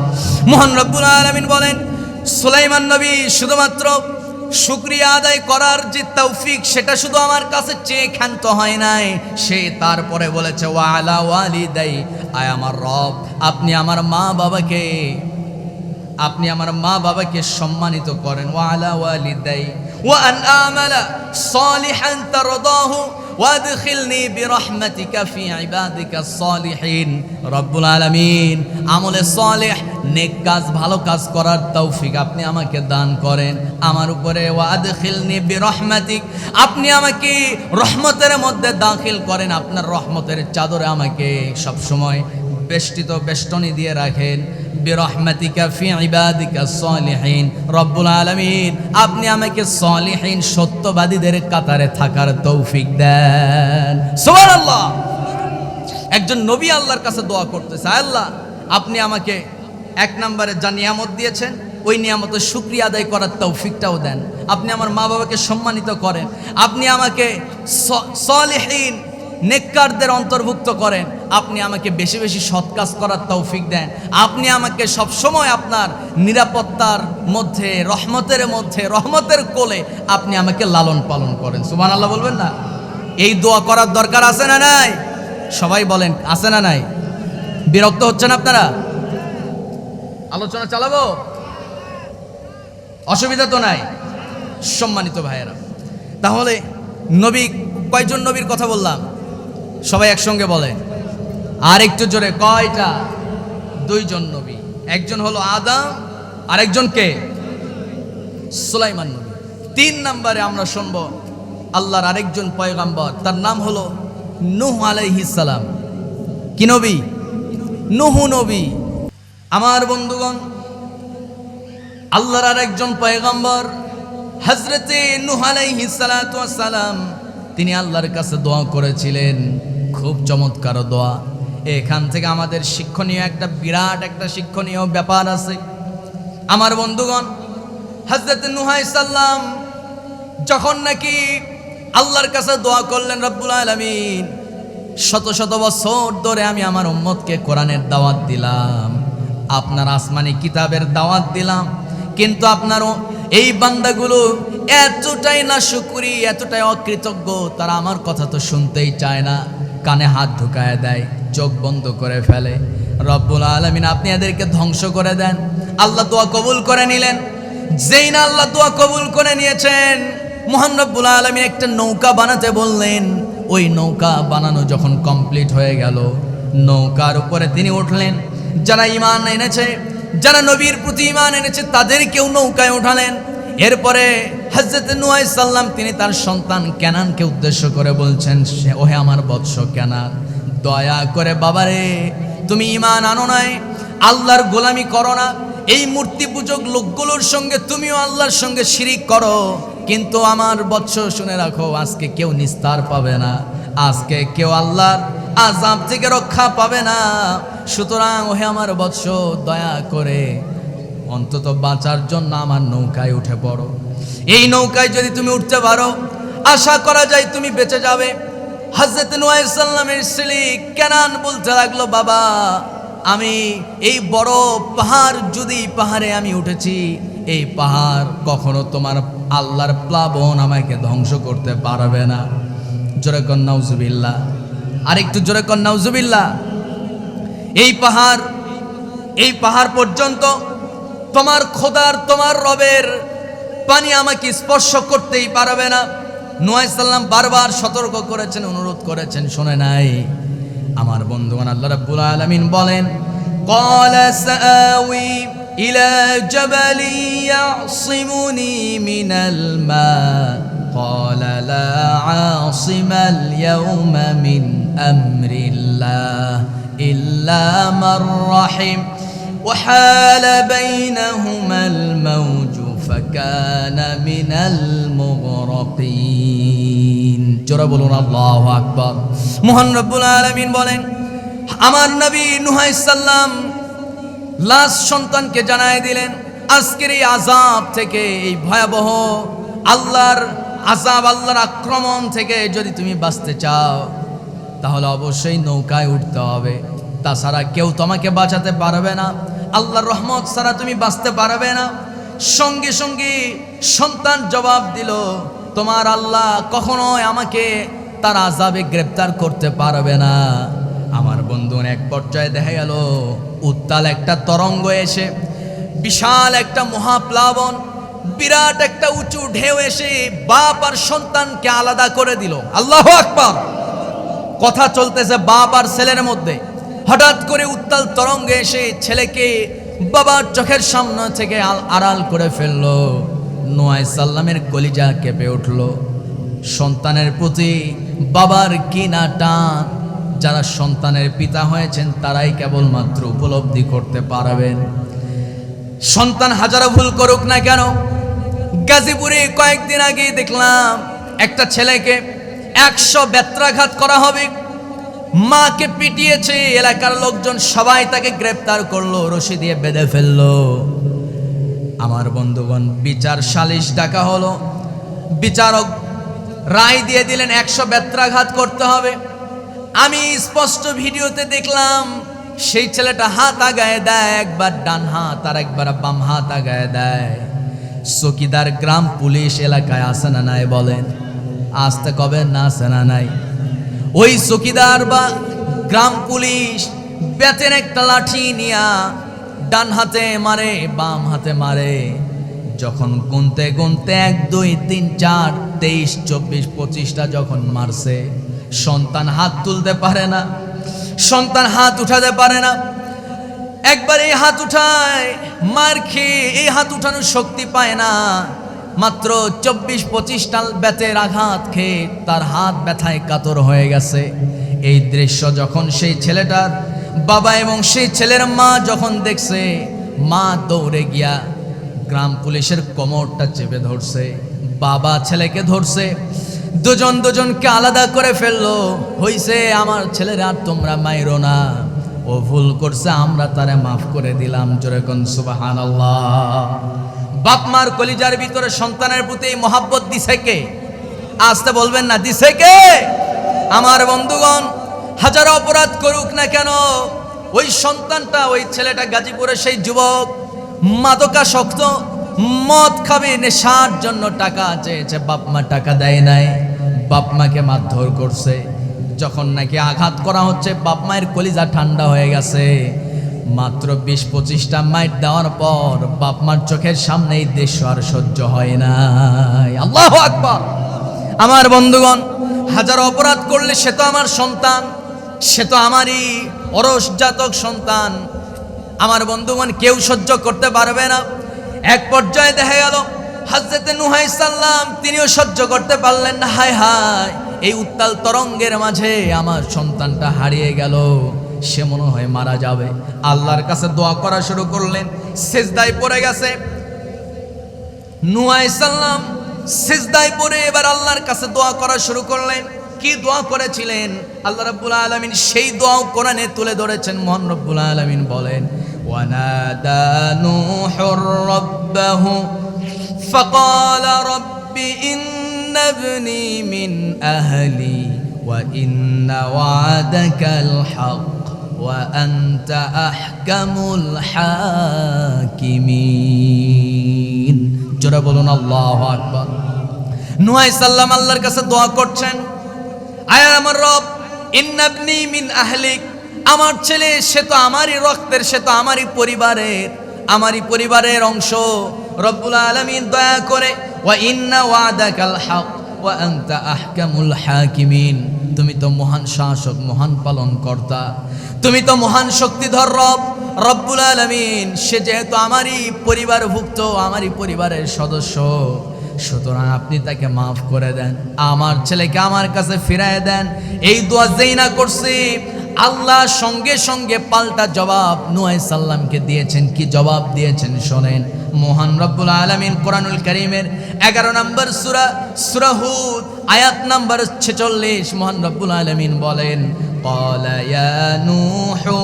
মহান রব্বুল আলামিন বলেন, সুলাইমান নবী শুধুমাত্র শুকরিয়া আদায় করার যে তৌফিক, সেটা শুধু আমার কাছে চেয়ে ক্ষান্ত হয় নাই, সে তারপরে বলেছে, ওয়া আলা ওয়ালিদাই, আয় আমার রব, আপনি আমার মা বাবাকে সম্মানিত করেন। ওয়া আলা ওয়ালিদাই ওয়া আন আমালা সালিহান তারদাহু ওয়াদখিলনি বিরহমাতিকা ফি ইবাদিকাস সালিহিন। রব্বুল আলামিন আমলে সালেহ, নেক কাজ, ভালো কাজ করার তৌফিক আপনি আমাকে দান করেন আমার উপরে। ওয়াদখিলনি বিরহমাতিক, আপনি আমাকে রহমতের মধ্যে দাখিল করেন, আপনার রহমতের চাদরে আমাকে সব সময় বেষ্টিত বেষ্টনী দিয়ে রাখেন। বিরহমাতিকা ফি ইবাদিকাস সালিহিন। রব্বুল আলামিন আপনি আমাকে সালিহিন সত্যবাদীদের কাতারে থাকার তৌফিক দেন। সুবহানাল্লাহ। একজন নবী আল্লাহর কাছে দোয়া করতেছে, আল্লাহ আপনি আমাকে এক নম্বরে যা নিয়ামত দিয়েছেন, ওই নিয়ামতের শুকরিয়া আদায় করার তৌফিকটাও দেন। আপনি আমার মা বাবাকে সম্মানিত করেন, আপনি আমাকে সালিহিন নেককারদের অন্তর্ভুক্ত করেন, আপনি আমাকে বেশি বেশি সৎ কাজ করার তৌফিক দেন, আপনি আমাকে সবসময় আপনার নিরাপত্তার মধ্যে, রহমতের কোলে আপনি আমাকে লালন পালন করেন। সুবহানাল্লাহ বলবেন না? এই দোয়া করার দরকার আছে না নাই? সবাই বলেন, আছে না নাই? বিরক্ত হচ্ছেন আপনারা? আলোচনা চালাবো? অসুবিধা তো নাই? সম্মানিত ভাইয়েরা, তাহলে নবী, কয়জন নবীর কথা বললাম? সবাই একসঙ্গে বলেন, আর একটু জোরে, কয়টা? দুইজন নবী। একজন হলো আদম, আরেকজন কে? সুলাইমান নবী। 3 নম্বরে আমরা শুনব আল্লাহর আরেকজন পয়গম্বর, তার নাম হলো নূহ আলাইহিস সালাম। কি নবী? নূহ নবী। আমার বন্ধুগণ, আল্লাহর আরেকজন পয়গম্বর হযরতে নূহ আলাইহিস সালাতু ওয়াস সালাম, তিনি আল্লাহর কাছে দোয়া করেছিলেন, খুব চমৎকার দোয়া। এখান থেকে আমাদের শিক্ষণীয় একটা বিরাট একটা শিক্ষণীয় ব্যাপার আছে। আমার বন্ধুগণ, হযরত নূহ আলাইহিস সালাম যখন নাকি আল্লাহর কাছে দোয়া করলেন, রব্বুল আলামিন শত শত বছর ধরে আমি আমার উম্মতকে কোরআনের দাওয়াত দিলাম, আপনার আসমানি কিতাবের দাওয়াত দিলাম, কিন্তু আপনার এই বান্দাগুলো এতটাই নাশুকরি, এতটাই অকৃতজ্ঞ, তারা আমার কথা তো শুনতেই চায় না, কানে হাত ঢুকায় দেয়, চোখ বন্ধ করে ফেলে। রব্বুল আলামিন আপনি এদেরকে ধ্বংস করে দেন। আল্লাহ দোয়া কবুল করে নিলেন। যেই না আল্লাহ দোয়া কবুল করে নিয়েছেন, মহান রব্বুল আলামিন একটা নৌকা বানাতে বললেন। ওই নৌকা বানানো যখন কমপ্লিট হয়ে গেল, নৌকার উপরে তিনি উঠলেন। যারা ঈমান এনেছে, যারা নবীর প্রতি ঈমান এনেছে, তাদেরকেও নৌকায় উঠালেন। এরপরে হযরত নূহ আলাইহিস সালাম তিনি তার সন্তান কেনানকে উদ্দেশ্য করে বলছেন, ওহে আমার বৎস কেনান, দয়া করে বাবারে, তুমি ঈমান আনো নাই, আল্লাহর গোলামি করো না, এই মূর্তি পূজক লোকগুলোর সঙ্গে তুমিও আল্লাহর সঙ্গে শিরিক করো, কিন্তু আমার বৎস শুনে রাখো, আজকে কেউ নিস্তার পাবে না, আজকে কেউ আল্লাহর আযাব থেকে রক্ষা পাবে না। সুতরাং ওহে আমার বৎস, দয়া করে অন্তত বাঁচার জন্য আমার নৌকায় উঠে পড়ো। এই নৌকায় যদি তুমি উঠতে পারো, আশা করা যায় তুমি বেঁচে যাবে। হযরত নূহ আলাইহিস সালামের ছেলে কেনান বলতে লাগলো, বাবা আমি এই বড় পাহাড়, যদি পাহাড়ে আমি উঠেছি, এই পাহাড় কখনো তোমার আল্লাহর প্লাবন আমাকে ধ্বংস করতে পারবে না। জোরে কর নাউজুবিল্লাহ, আরেকটু জোরে কর নাউজুবিল্লাহ। এই পাহাড় পর্যন্ত তোমার খোদার, তোমার রবের পানি আমাকে স্পর্শ করতেই পারবে না। নূহ আলাইহিস সালাম বারবার সতর্ক করেছেন, অনুরোধ করেছেন, শুনে নাই। আমার বন্ধুগণ, আল্লাহ রাব্বুল আলামিন বলেন, ক্বালা সাআওই ইলা জাবালি ইয়াসিমুনি মিনাল মা ক্বালা লা আসিমাল ইয়াউমা মিন আমরিল্লাহ ইল্লা মান রাহিম وحال بينهما الموج فكان من المغرقين। জোরে বলুন আল্লাহু আকবার। মহান রব্বুল আলামিন বলেন, আমার নবী নূহ আলাইহিস সালাম লাশ সন্তানকে জানায় দিলেন, আজকের এই আযাব থেকে, এই ভয়াবহ আল্লাহর আযাব, আল্লাহর আক্রমণ থেকে যদি তুমি বাঁচতে চাও, তাহলে অবশ্যই নৌকায় উঠতে হবে। তাছাড়া কেউ তোমাকে বাঁচাতে পারবে না। আল্লাহর রহমত ছাড়া তুমি বাঁচতে পারবে না। সঙ্গে সঙ্গে সন্তান জবাব দিল, তোমার আল্লাহ কখনোই আমাকে তার আযাবে গ্রেফতার করতে পারবে না। আমার বন্ধুর এক পর্যায়ে দেখা গেল উত্তাল একটা তরঙ্গ এসে, বিশাল একটা মহাপ্লাবন, বিরাট একটা উঁচু ঢেউ এসে বাপ আর সন্তানকে আলাদা করে দিল। আল্লাহু আকবার। কথা চলতেছে বাপ আর ছেলের মধ্যে। হঠাৎ করে উত্তাল তরঙ্গে এসে ছেলেকে বাবার চোখের সামনে থেকে আড়াল করে ফেললো। নূহ আলাইহিস সালামের কলিজা কেঁপে উঠল। সন্তানের প্রতি বাবার কি না টান, যারা সন্তানের পিতা হয়েছেন তারাই কেবলমাত্র উপলব্ধি করতে পারবেন। সন্তান হাজারো ভুল করুক না কেন, গাজীপুরে কয়েকদিন আগে দেখলাম একটা ছেলেকে 100 বেত্রাঘাত করা হবে, মাকে পিটিয়েছে। এলাকার লোকজন সবাই তাকে গ্রেফতার করলো, রশি দিয়ে বেঁধে ফেললো। আমার বন্ধুগণ, বিচার সালিশ ডাকা হলো, বিচারক রায় দিয়ে দিলেন 100 বেত্রাঘাত করতে হবে। আমি স্পষ্ট ভিডিওতে দেখলাম সেই ছেলেটা হাত আগায় দেয়, একবার ডান হাত আর একবার বাম হাত আগায় দেয়। চকিদার, গ্রাম পুলিশ এলাকায় আসে না নাই বলেন? আসতে কবে না, আসে না নাই? ওই চকিদার বা গ্রাম পুলিশ বেতের একটা লাঠি নিয়া ডান হাতে মারে, বাম হাতে মারে। যখন গুনতে গুনতে 1 2 3 4 23 24 25টা যখন মারছে, সন্তান হাত তুলতে পারে না, সন্তান হাত উঠাতে পারে না। একবার এই হাত উঠায়, মার খেয়ে এই হাত উঠানোর শক্তি পায় না। মাত্র 24-25টা বেতের আঘাত খেয়ে তার হাত ব্যথায় কাতর হয়ে গেছে। এই দৃশ্য যখন সেই ছেলেটার বাবা এবং সেই ছেলের মা যখন দেখছে, মা দৌড়ে গিয়া গ্রাম পুলিশের কোমরটা চেপে ধরছে, বাবা ছেলেকে ধরছে, দুজন দুজনকে আলাদা করে ফেললো। হইছে, আমার ছেলের আর তোমরা মাইরো না, ও ভুল করছে, আমরা তারে মাফ করে দিলাম। জোরে কোন সুবহানাল্লাহ। বাপ মার কলিজার ভিতরে সন্তানের প্রতি এই মহাব্বত দিছে কে? আসতে বলবেন না, দিছে কে? আমার বন্ধুগণ, হাজারো অপরাধ করুক না কেন, ওই সন্তানটা, ওই ছেলেটা, গাজীপুরের সেই যুবক মাদকাসক্ত, মদ খাবে, নেশার জন্য টাকা চেয়েছে, বাপ মা টাকা দেয় নাই, বাপ মাকে মারধর করছে। যখন নাকি আঘাত করা হচ্ছে, বাপ মায়ের কলিজা ঠান্ডা হয়ে গেছে। মাত্র 20-25টা মাইট দেওয়ার পর বাপ মার চোখের সামনে এই দৃশ্য আর সহ্য হয় নাই। আল্লাহু আকবার। আমার বন্ধুগণ, হাজারো অপরাধ করলে সে তো আমার সন্তান, সে তো আমারই অরসজাতক সন্তান। আমার বন্ধুগণ, কেউ সহ্য করতে পারবে না। এক পর্যায়ে দেখা গেল হযরত নূহ আলাইহিস সালাম তিনিও সহ্য করতে পারলেন না। হায় হায়, এই উত্তাল তরঙ্গের মাঝে আমার সন্তানটা হারিয়ে গেল, সে মনে হয় মারা যাবে। আল্লাহর কাছে দোয়া করা শুরু করলেন, সিজদায় পড়ে গেছে। নূহ আলাইহিস সালাম সিজদায় পড়ে এবার আল্লাহর কাছে দোয়া করা শুরু করলেন। কি দোয়া করেছিলেন আল্লাহ রাব্বুল আলামিন সেই দোয়াও কোরআনে তুলে ধরেছেন। মহান রব্বুল আলামিন বলেন, ওয়ানাদা নূহুর রাব্বাহু ফাকালা রাব্বি ইন্না ইবনি মিন আহলি ওয়া ইন্না ওয়াদাকাল হক ওয়া আনতা আহকামুল হাকিমিন। জোরে বলুন আল্লাহু আকবার। নূহ আলাইহিস সালাম আল্লাহর কাছে দোয়া করছেন, আয় আমার রব, ইন্না ইবনি মিন আহলিক, আমার ছেলে সে তো আমারই রক্তের, সে তো আমারই পরিবারের অংশ। রব্বুল আলামিন দয়া করে, ওয়া ইন্না ওয়াদাকাল হক ওয়া আনতা আহকামুল হাকিমিন, তুমি তো মহান শাসক, মহান পালনকর্তা, তুমি তো মহান শক্তিধর রব। রব্বুল আলামিন সে যেহেতু আমারই পরিবারভুক্ত, আমারই পরিবারের সদস্য, সুতরাং আপনি তাকে মাফ করে দেন, আমার ছেলেকে আমার কাছে ফিরায় দেন। এই দোয়া যেই না করছি, আল্লাহ সঙ্গে সঙ্গে পাল্টা জবাব নূহ আলাইহিস সালামকে দিয়েছেন। কি জবাব দিয়েছেন শোনেন। মহান রব্বুল আলামিন কোরআনুল কারীমের 11 নম্বর সূরা হুদ আয়াত নাম্বার 46 মহান রব্বুল আলামিন বলেন, ক্বালা ইয়া নূহু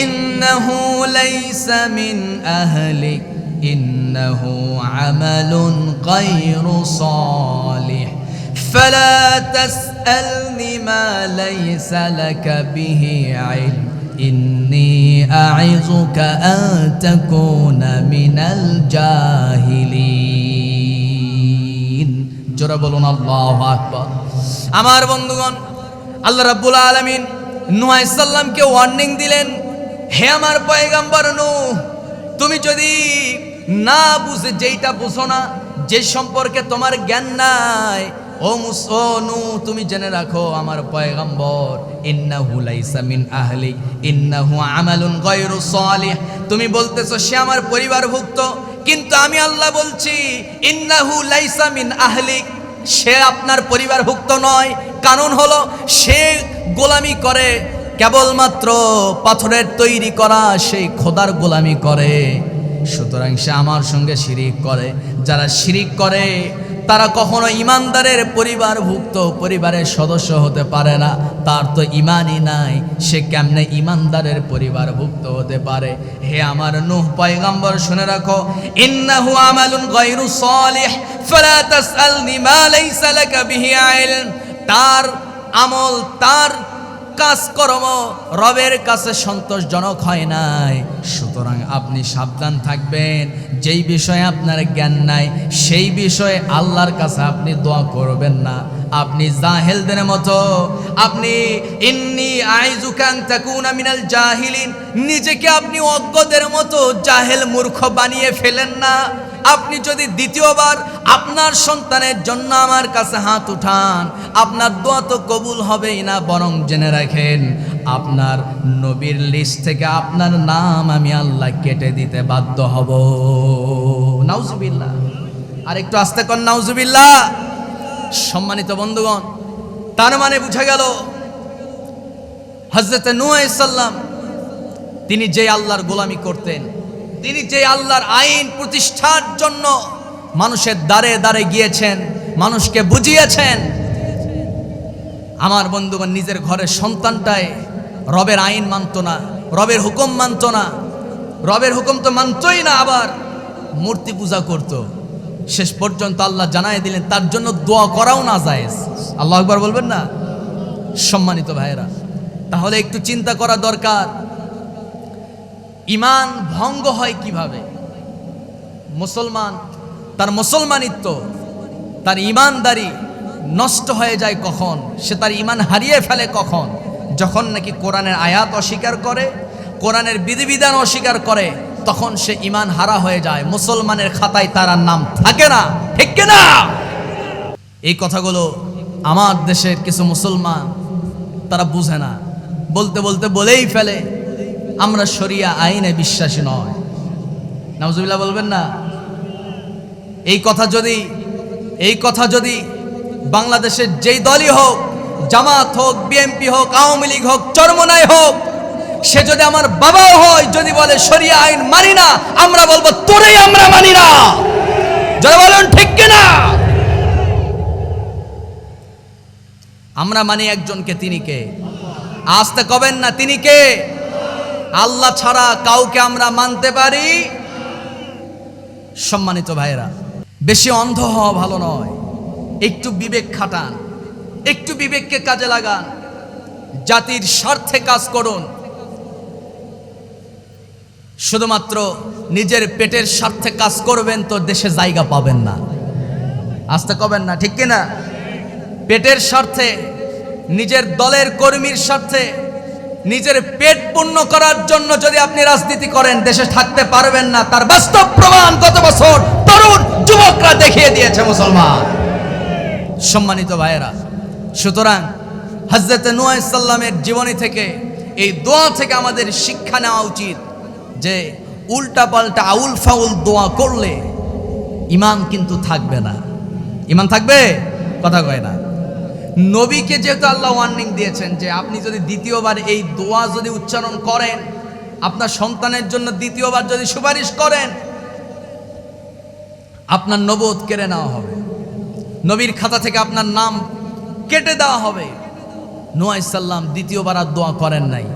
ইন্নাহু লাইসা মিন আহলিক ইন্নাহু আমালুন গায়রু সালিহ ফালা তাসআলনি মা লাইসা লাকা বিহি ইলম ইন্নী আ'ইযুকা আন তাকুনা মিনাল জাহিলিন। জোরে বলুন আল্লাহু আকবার। আমার বন্ধুগণ, আল্লাহ রাব্বুল আলামিন নূহ আলাইহিস সালামকে ওয়ার্নিং দিলেন, হে আমার পয়গম্বর নূহ, তুমি যদি না বুঝে, যেইটা বুঝো না, যে সম্পর্কে তোমার জ্ঞান নাই, ও নূহ তুমি জেনে রাখো আমার পয়গম্বর, ইন্নাহু লাইসা মিন আহলি ইন্নাহু আমালুন গায়রু সালিহ, তুমি বলতেছো সে আমার পরিবারভুক্ত, কিন্তু আমি আল্লাহ বলছি ইন্নাহু লাইসা মিন আহলিক, সে আপনার পরিবারভুক্ত নয়। কারণ হলো সে গোলামি করে, কেবলমাত্র পাথরের তৈরি করা সেই খোদার গোলামি করে, সুতরাং সে আমার সঙ্গে শিরিক করে। যারা শিরিক করে তারা কখনো ইমানদারের পরিবারভুক্ত, পরিবারের সদস্য হতে পারে না। তার তো ইমানই নাই, সে কেমনে ইমানদারের পরিবারভুক্ত হতে পারে? হে আমার নূহ পয়গম্বর, শুনে রাখো, ইন্নাহু আমালুন গায়রু সালিহ ফালা তাসআলনি মা লাইসা লাকা বিহি ইলম, তার আমল, তার কাজকর্ম রবের কাছে সন্তোষজনক হয় নাই। সুতরাং আপনি সাবধান থাকবেন, যেই বিষয়ে আপনার জ্ঞান নাই সেই বিষয়ে আল্লাহর কাছে আপনি দোয়া করবেন না। আপনি জাহেলদের মতো, আপনি ইন্নী আ'ইযুকা আন তাকুনা মিনাল জাহিলিন, নিজেকে আপনি অজ্ঞদের মতো জাহেল মূর্খ বানিয়ে ফেলেন না। আপনি যদি দ্বিতীয়বার আপনার সন্তানের জন্য আমার কাছে হাত উঠান, আপনার দোয়া তো কবুল হবেই না, বরং জেনে রাখেন আপনার নবীর লিস্ট থেকে আপনার নাম আমি আল্লাহ কেটে দিতে বাধ্য হব। নাউজুবিল্লাহ। আর একটু আস্তে কর, নাউজুবিল্লাহ। সম্মানিত বন্ধুগণ, তার মানে বুঝা গেল হযরত নূহ আলাইহিস সালাম তিনি যে আল্লাহর গোলামি করতেন, তিনি যে আল্লাহর আইন প্রতিষ্ঠার জন্য মানুষের দ্বারে দ্বারে গিয়েছেন, মানুষকে বুঝিয়েছেন। আমার বন্ধুগণ, নিজের ঘরের সন্তানটাই রবের আইন মানত না, রবের হুকুম মানত না, রবের হুকুম তো মানতই না, আবার মূর্তি পূজা করত। শেষ পর্যন্ত আল্লাহ জানাই দিলেন তার জন্য দোয়া করাও না জায়েজ। আল্লাহু আকবার বলবেন না? সম্মানিত ভাইয়েরা, তাহলে একটু চিন্তা করা দরকার, ইমান ভঙ্গ হয় কিভাবে? মুসলমান তার মুসলমানিত্ব, তার ইমানদারি নষ্ট হয়ে যায় কখন? সে তার ইমান হারিয়ে ফেলে কখন? যখন নাকি কোরআনের আয়াত অস্বীকার করে, কোরআনের বিধিবিধান অস্বীকার করে, তখন সে ইমান হারা হয়ে যায়, মুসলমানের খাতায় তার নাম থাকে না। ঠিক কিনা? এই কথাগুলো আমার দেশের কিছু মুসলমান তারা বুঝে না, বলতে বলতে বলেই ফেলে আমরা শরিয়া আইনে বিশ্বাসী নয়। নাউজুবিল্লাহ বলবেন না? এই কথা যদি বাংলাদেশের যেই দলই হোক, জামাত হোক, বিএনপি হোক, আওয়ামী লীগ হোক, চরমনাই হোক, সে যদি আমার বাবাও হয়, যদি বলে শরিয়া আইন মানি না, আমরা বলবো তোরেই আমরা মানি না। যারা বলেন ঠিক কিনা? আমরা মানি একজনকে, তিনি কে? আসতে কবেন না, তিনি কে? আল্লাহ ছাড়া কাউকে আমরা মানতে পারি? সম্মানিত ভাইরা, বেশি অন্ধ হওয়া ভালো নয়। একটু বিবেক খাটান, একটু বিবেককে কাজে লাগান, জাতির স্বার্থে কাজ করুন। শুধুমাত্র নিজের পেটের স্বার্থে কাজ করবেন তো দেশে জায়গা পাবেন না। আসতে কবেন না, ঠিক কিনা? পেটের স্বার্থে, নিজের দলের কর্মীর স্বার্থে, নিজের পেট পূর্ণ করার জন্য যদি আপনি রাজনীতি করেন, দেশে থাকতে পারবেন না। তার বাস্তব প্রমাণ গত বছর তরুণ যুবকরা দেখিয়ে দিয়েছে মুসলমান। সম্মানিত ভাইয়েরা, সুতরাং হযরত নূহ আলাইহিস সালামের জীবনী থেকে, এই দোয়া থেকে আমাদের শিক্ষা নেওয়া উচিত যে উল্টা পাল্টা আউল ফাউল দোয়া করলে ঈমান কিন্তু থাকবে না। ঈমান থাকবে? কথা কয় না। নবীকে যেহেতু আল্লাহ ওয়ার্নিং দিয়েছেন যে আপনি যদি দ্বিতীয়বার এই দোয়া যদি উচ্চারণ করেন, আপনার সন্তানের জন্য দ্বিতীয়বার যদি সুপারিশ করেন, আপনার নবুয়ত কেড়ে নেওয়া হবে, নবীর খাতা থেকে আপনার নাম কেটে দেওয়া হবে। নূহ আলাইহিস সালাম দ্বিতীয়বার আর দোয়া করেন নাই।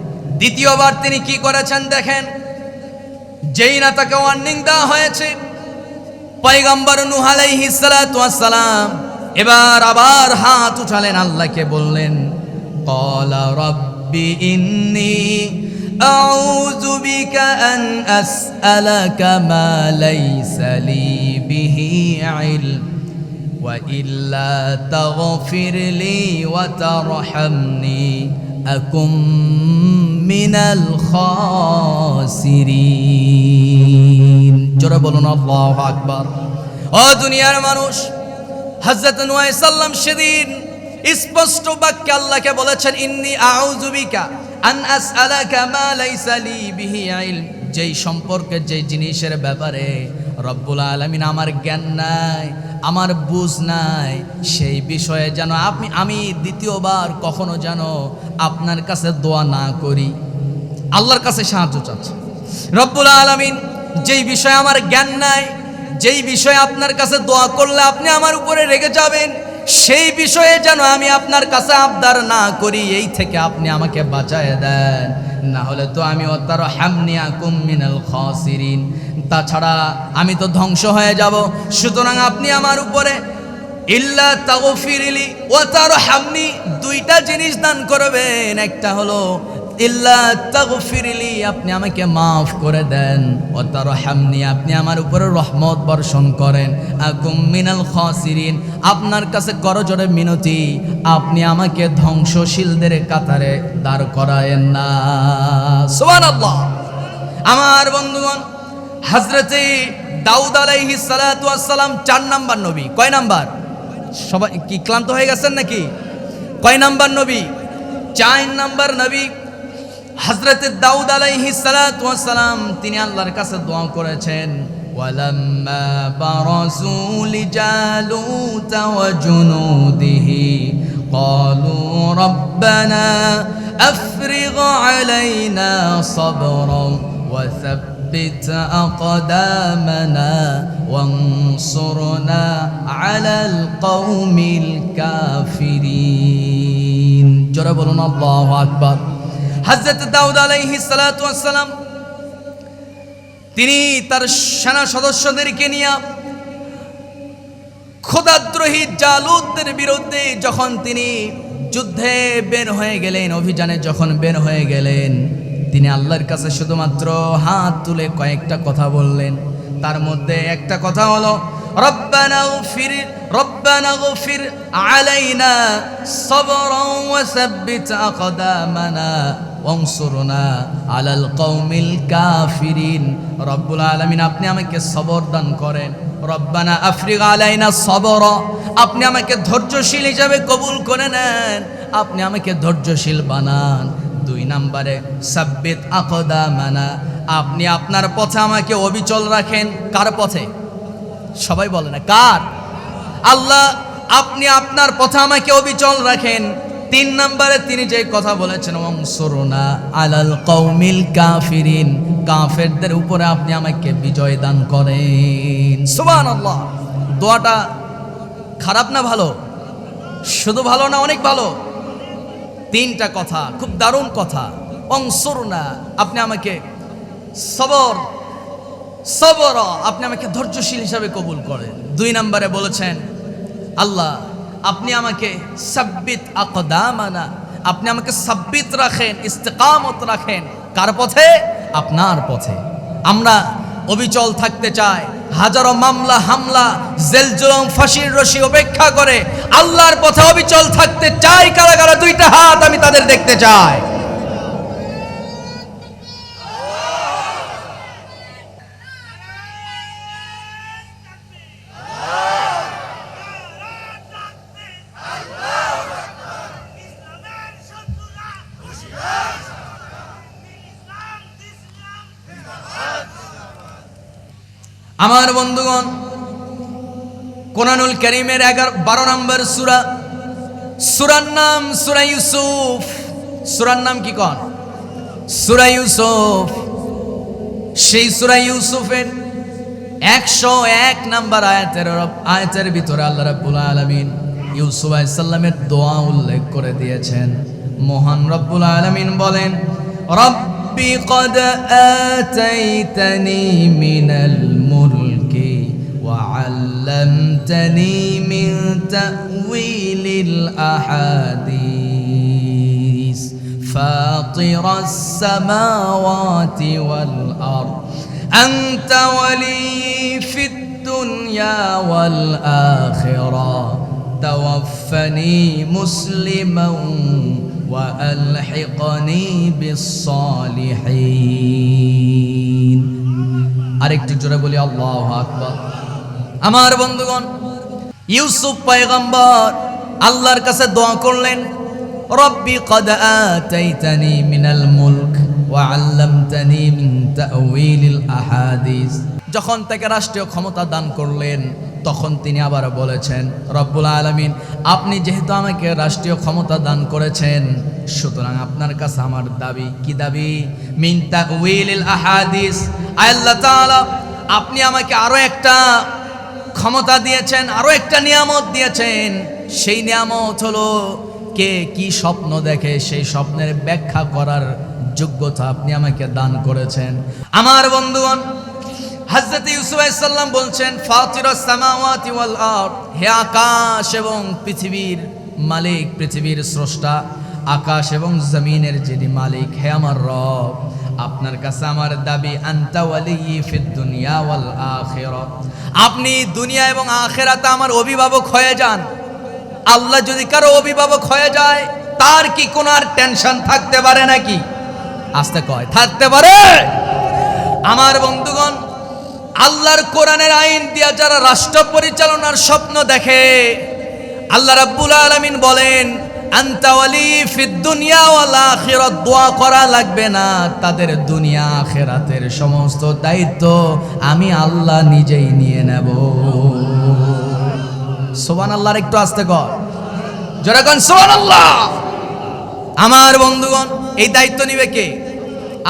দ্বিতীয়বার তিনি কি করেছেন দেখেন। যেই না তাকে ওয়ার্নিং দেওয়া হয়েছে, পয়গম্বর নূহ আলাইহিস সালাতু ওয়াস সালাম এবার আবার হাত উঠালেন, আল্লাহকে বললেন, ক্বালা রাব্বি ইন্নী আউযু বিকা আন আসআলাকা মা লাইসা লি বিহি ইলম ওয়া ইল্লা তাগফির লি ওয়া তারহামনি আকুম মিনাল খাসিরিন। জোরে বলুন আল্লাহু আকবার। ও দুনিয়ার মানুষ, হযরত নূহ আলাইহিস সালাম সেদিন স্পষ্ট বাক্যে আল্লাহকে বলেছেন, ইন্নী আউযু বিকা আন আসআলাকা মা লাইসা লি বিহি ইলম। যেই সম্পর্কে, যেই জিনিসের ব্যাপারে রব্বুল আলামিন আমার জ্ঞান নাই, আমার বুঝ নাই, সেই বিষয়ে যেন আমি দ্বিতীয়বার কখনো যেন আপনার কাছে দোয়া না করি। আল্লাহর কাছে সাহায্য চাচ্ছে রব্বুল আলামিন। যেই বিষয়ে আমার জ্ঞান নাই, যেই বিষয়ে আপনার কাছে দোয়া করলে আপনি আমার উপরে রেগে যাবেন, সেই বিষয়ে যেন আমি আপনার কাছে আবদার না করি, এই থেকে আপনি আমাকে বাঁচায় দেন, না হলে তো আমি ওয়াতারহামনি আকুম মিনাল খাসিরিন, তাছাড়া আমি তো ধ্বংস হয়ে যাব। সুতরাং আপনি আমার উপরে ইল্লা তাগফিরলি ওয়া তারহামনি, দুইটা জিনিস দান করবেন। একটা হলো ইল্লা তাগফিরলি, আপনি আমাকে মাফ করে দেন, ওয়া তারহামনি, আপনি আমার উপরে রহমত বর্ষণ করেন, আকুম মিনাল খাসিরিন, আপনার কাছে করজোড়ে মিনতি, আপনি আমাকে ধ্বংসশীলদের কাতারে দাঁড় করায়েন না। সুবহানাল্লাহ। আমার বন্ধুগণ, হযরতে দাউদ আলাইহিস সালাতু ওয়াস সালাম 4 নাম্বার নবী। কয় নাম্বার? সবাই কি ক্লান্ত হয়ে গেছেন নাকি? কয় নাম্বার নবী? 4 নাম্বার নবী হযরতে দাউদ আলাইহিস সালাতু ওয়াস সালাম, তিনি আল্লাহর কাছে দোয়া করেছেন, ওয়ালাম্মা বারাসু লিজালুত ওয়া জুনুদিহি ক্বালু রব্বানা আফরিগ আলাইনা সাবরান ওয়া সাব্বিত আকদামানা ওয়ানসুরনা আলাল কওমিল কাফিরিন। জোরে বলুন আল্লাহু আকবার। হযরত দাউদ আলাইহিস সালাতু ওয়াস সালাম তিনি তার সেনা সদস্যদেরকে নিয়ে খোদাদ্রোহী জালুতদের বিরুদ্ধে যখন তিনি যুদ্ধে বের হয়ে গেলেন, অভিযানে যখন বের হয়ে গেলেন, তিনি আল্লাহর কাছে শুধুমাত্র হাত তুলে কয়েকটা কথা বললেন। তার মধ্যে একটা কথা হলো, রব্বানা গফির আলাইনা সাবরান ওয়া সাব্বিত আকদামানা ওয়ানসুরনা আলাল কওমিল কাফিরিন। রব্বুল আলামিন, আপনি আমাকে সবর দান করেন। রব্বানা আফরিগ আলাইনা সাবরা, আপনি আমাকে ধৈর্যশীল হিসাবে কবুল করে নেন, আপনি আমাকে ধৈর্যশীল বানান। 2 নম্বরে সাব্বিত আকদামানা, আপনি আপনার পথে আমাকে অবিচল রাখেন। কার পথে? সবাই বলে না কার? আল্লাহ, আপনি আপনার পথে আমাকে অবিচল রাখেন। 3 নম্বরে তিনি যে কথা বলেছেন, ওয়ানসুরনা আলাল কওমিল কাফিরিন, কাফেরদের উপরে আপনি আমাকে বিজয় দান করেন। সুবহানাল্লাহ। দোয়াটা খারাপ না ভালো? শুধু ভালো না, অনেক ভালো। তিনটা কথা, খুব দারুণ কথা। অংসুরনা, আপনি আমাকে সবর, সবর, আপনি আমাকে ধৈর্যশীল হিসাবে কবুল করেন। 2 নম্বরে বলেছেন, আল্লাহ আপনি আমাকে সাব্বিত আকদামানা, আপনি আমাকে সাব্বিত রাখেন, ইস্তেকামত রাখেন। কার পথে? আপনার পথে। আমরা অবিচল থাকতে চাই, হাজারো মামলা হামলা জেল জুলুম ফাঁসির রশি উপেক্ষা করে আল্লাহর পথে অবিচল থাকতে চাই কারা কারা? 2টা হাত আমি তাদের দেখতে চাই। আমার বন্ধুগণ, কোরআনুল কারীমের 12 নম্বর সূরা, সূরার নাম সূরা ইউসুফ। সূরার নাম কি কোন? সূরা ইউসুফ। সেই সূরা ইউসুফের 101 নম্বর আয়াতের ভিতরে আল্লাহ রাব্বুল আলামিন ইউসুফ আলাইহিস সালামের দোয়া উল্লেখ করে দিয়েছেন। মহান রব্বুল আলামিন বলেন, রব্বি কদ আতাইতানি মিনাল মুলকি ওয়া আল্লামতানি মিন তা'ওয়িলিল আহাদিস ফাতিরাস সামাওয়াতি ওয়াল আরদ আনতা ওয়ালি ফিদ দুনিয়া ওয়াল আখিরাহ তাওয়াফফানি মুসলিমান وألحقني بالصالحين। আরেকটু জোরে বলি আল্লাহু আকবার। আমার বন্ধুগণ, ইউসুফ পয়গম্বর আল্লাহর কাছে দোয়া করলেন, রব্বি কদ আতাইতানি মিনাল মুলক ওয়া আল্লামতানি মিন তা'ওয়িলিল আহাদিস। যখন তাকে রাষ্ট্রীয় ক্ষমতা দান করলেন, তখন তিনি আবার বলেছেন, রব্বুল আলামিন আপনি যেহেতু আমাকে রাষ্ট্রীয় ক্ষমতা দান করেছেন, সুতরাং আপনার কাছে আমার দাবি, কি দাবি? মিন তা'ওয়িলিল আহাদিস। আল্লাহ তাআলা আপনি আমাকে আরো একটা ক্ষমতা দিয়েছেন, আরো একটা নিয়ামত দিয়েছেন। সেই নিয়ামত হলো কে কি স্বপ্ন দেখে সেই স্বপ্নের ব্যাখ্যা করার যোগ্যতা আপনি আমাকে দান করেছেন। আমার বন্ধুগণ, হযরত ইউসুফ আলাইহিস সালাম বলছেন, ফাতিরাস সামাওয়াতি ওয়াল আরদ, হে আকাশ এবং পৃথিবীর মালিক, পৃথিবীর স্রষ্টা, আকাশ এবং জমিনের যিনি মালিক, হে আমার রব, আপনার কাছে আমার দাবি, আনতা ওয়ালিয়্যি ফিদ দুনিয়া ওয়াল আখিরাহ, আপনি দুনিয়া এবং আখিরাতে আমার অভিভাবক হয়ে যান। আল্লাহ যদি কারো অভিভাবক হয়ে যায়, তার কি কোনো আর টেনশন থাকতে পারে নাকি? আস্তে কয়, থাকতে পারে? আমার বন্ধুগণ, আল্লাহর কোরআনের আইন দিয়া যারা রাষ্ট্র পরিচালনার স্বপ্ন দেখে, আল্লাহ রাব্বুল আলামিন বলেন, আনতা ওয়ালি ফিদ দুনিয়া ওয়াল আখিরাত, দোয়া করা লাগবে না, তাদের দুনিয়া আখিরাতের সমস্ত দায়িত্ব আমি আল্লাহ নিজেই নিয়ে নেব। সুবহানাল্লাহ। একটু আস্তে কর, জোরে কর সুবহানাল্লাহ। আমার বন্ধুগণ, এই দায়িত্ব নিবে কে?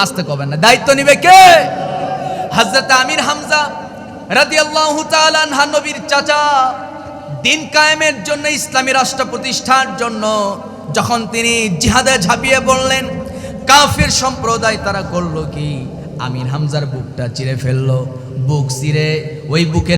আস্তে কবেন না, দায়িত্ব নিবে কে? হযরত আমির হামজা রাদিয়াল্লাহু তাআলা আনহু, নবীর চাচা, দিন কায়েমের জন্য, ইসলামী রাষ্ট্র প্রতিষ্ঠার জন্য যখন তিনি জিহাদে ঝাঁপিয়ে পড়লেন, কাফির সম্প্রদায় তারা করলো কি? আমির হামজার বুকটা চিরে ফেললো। বুক চিরে ওই বুকে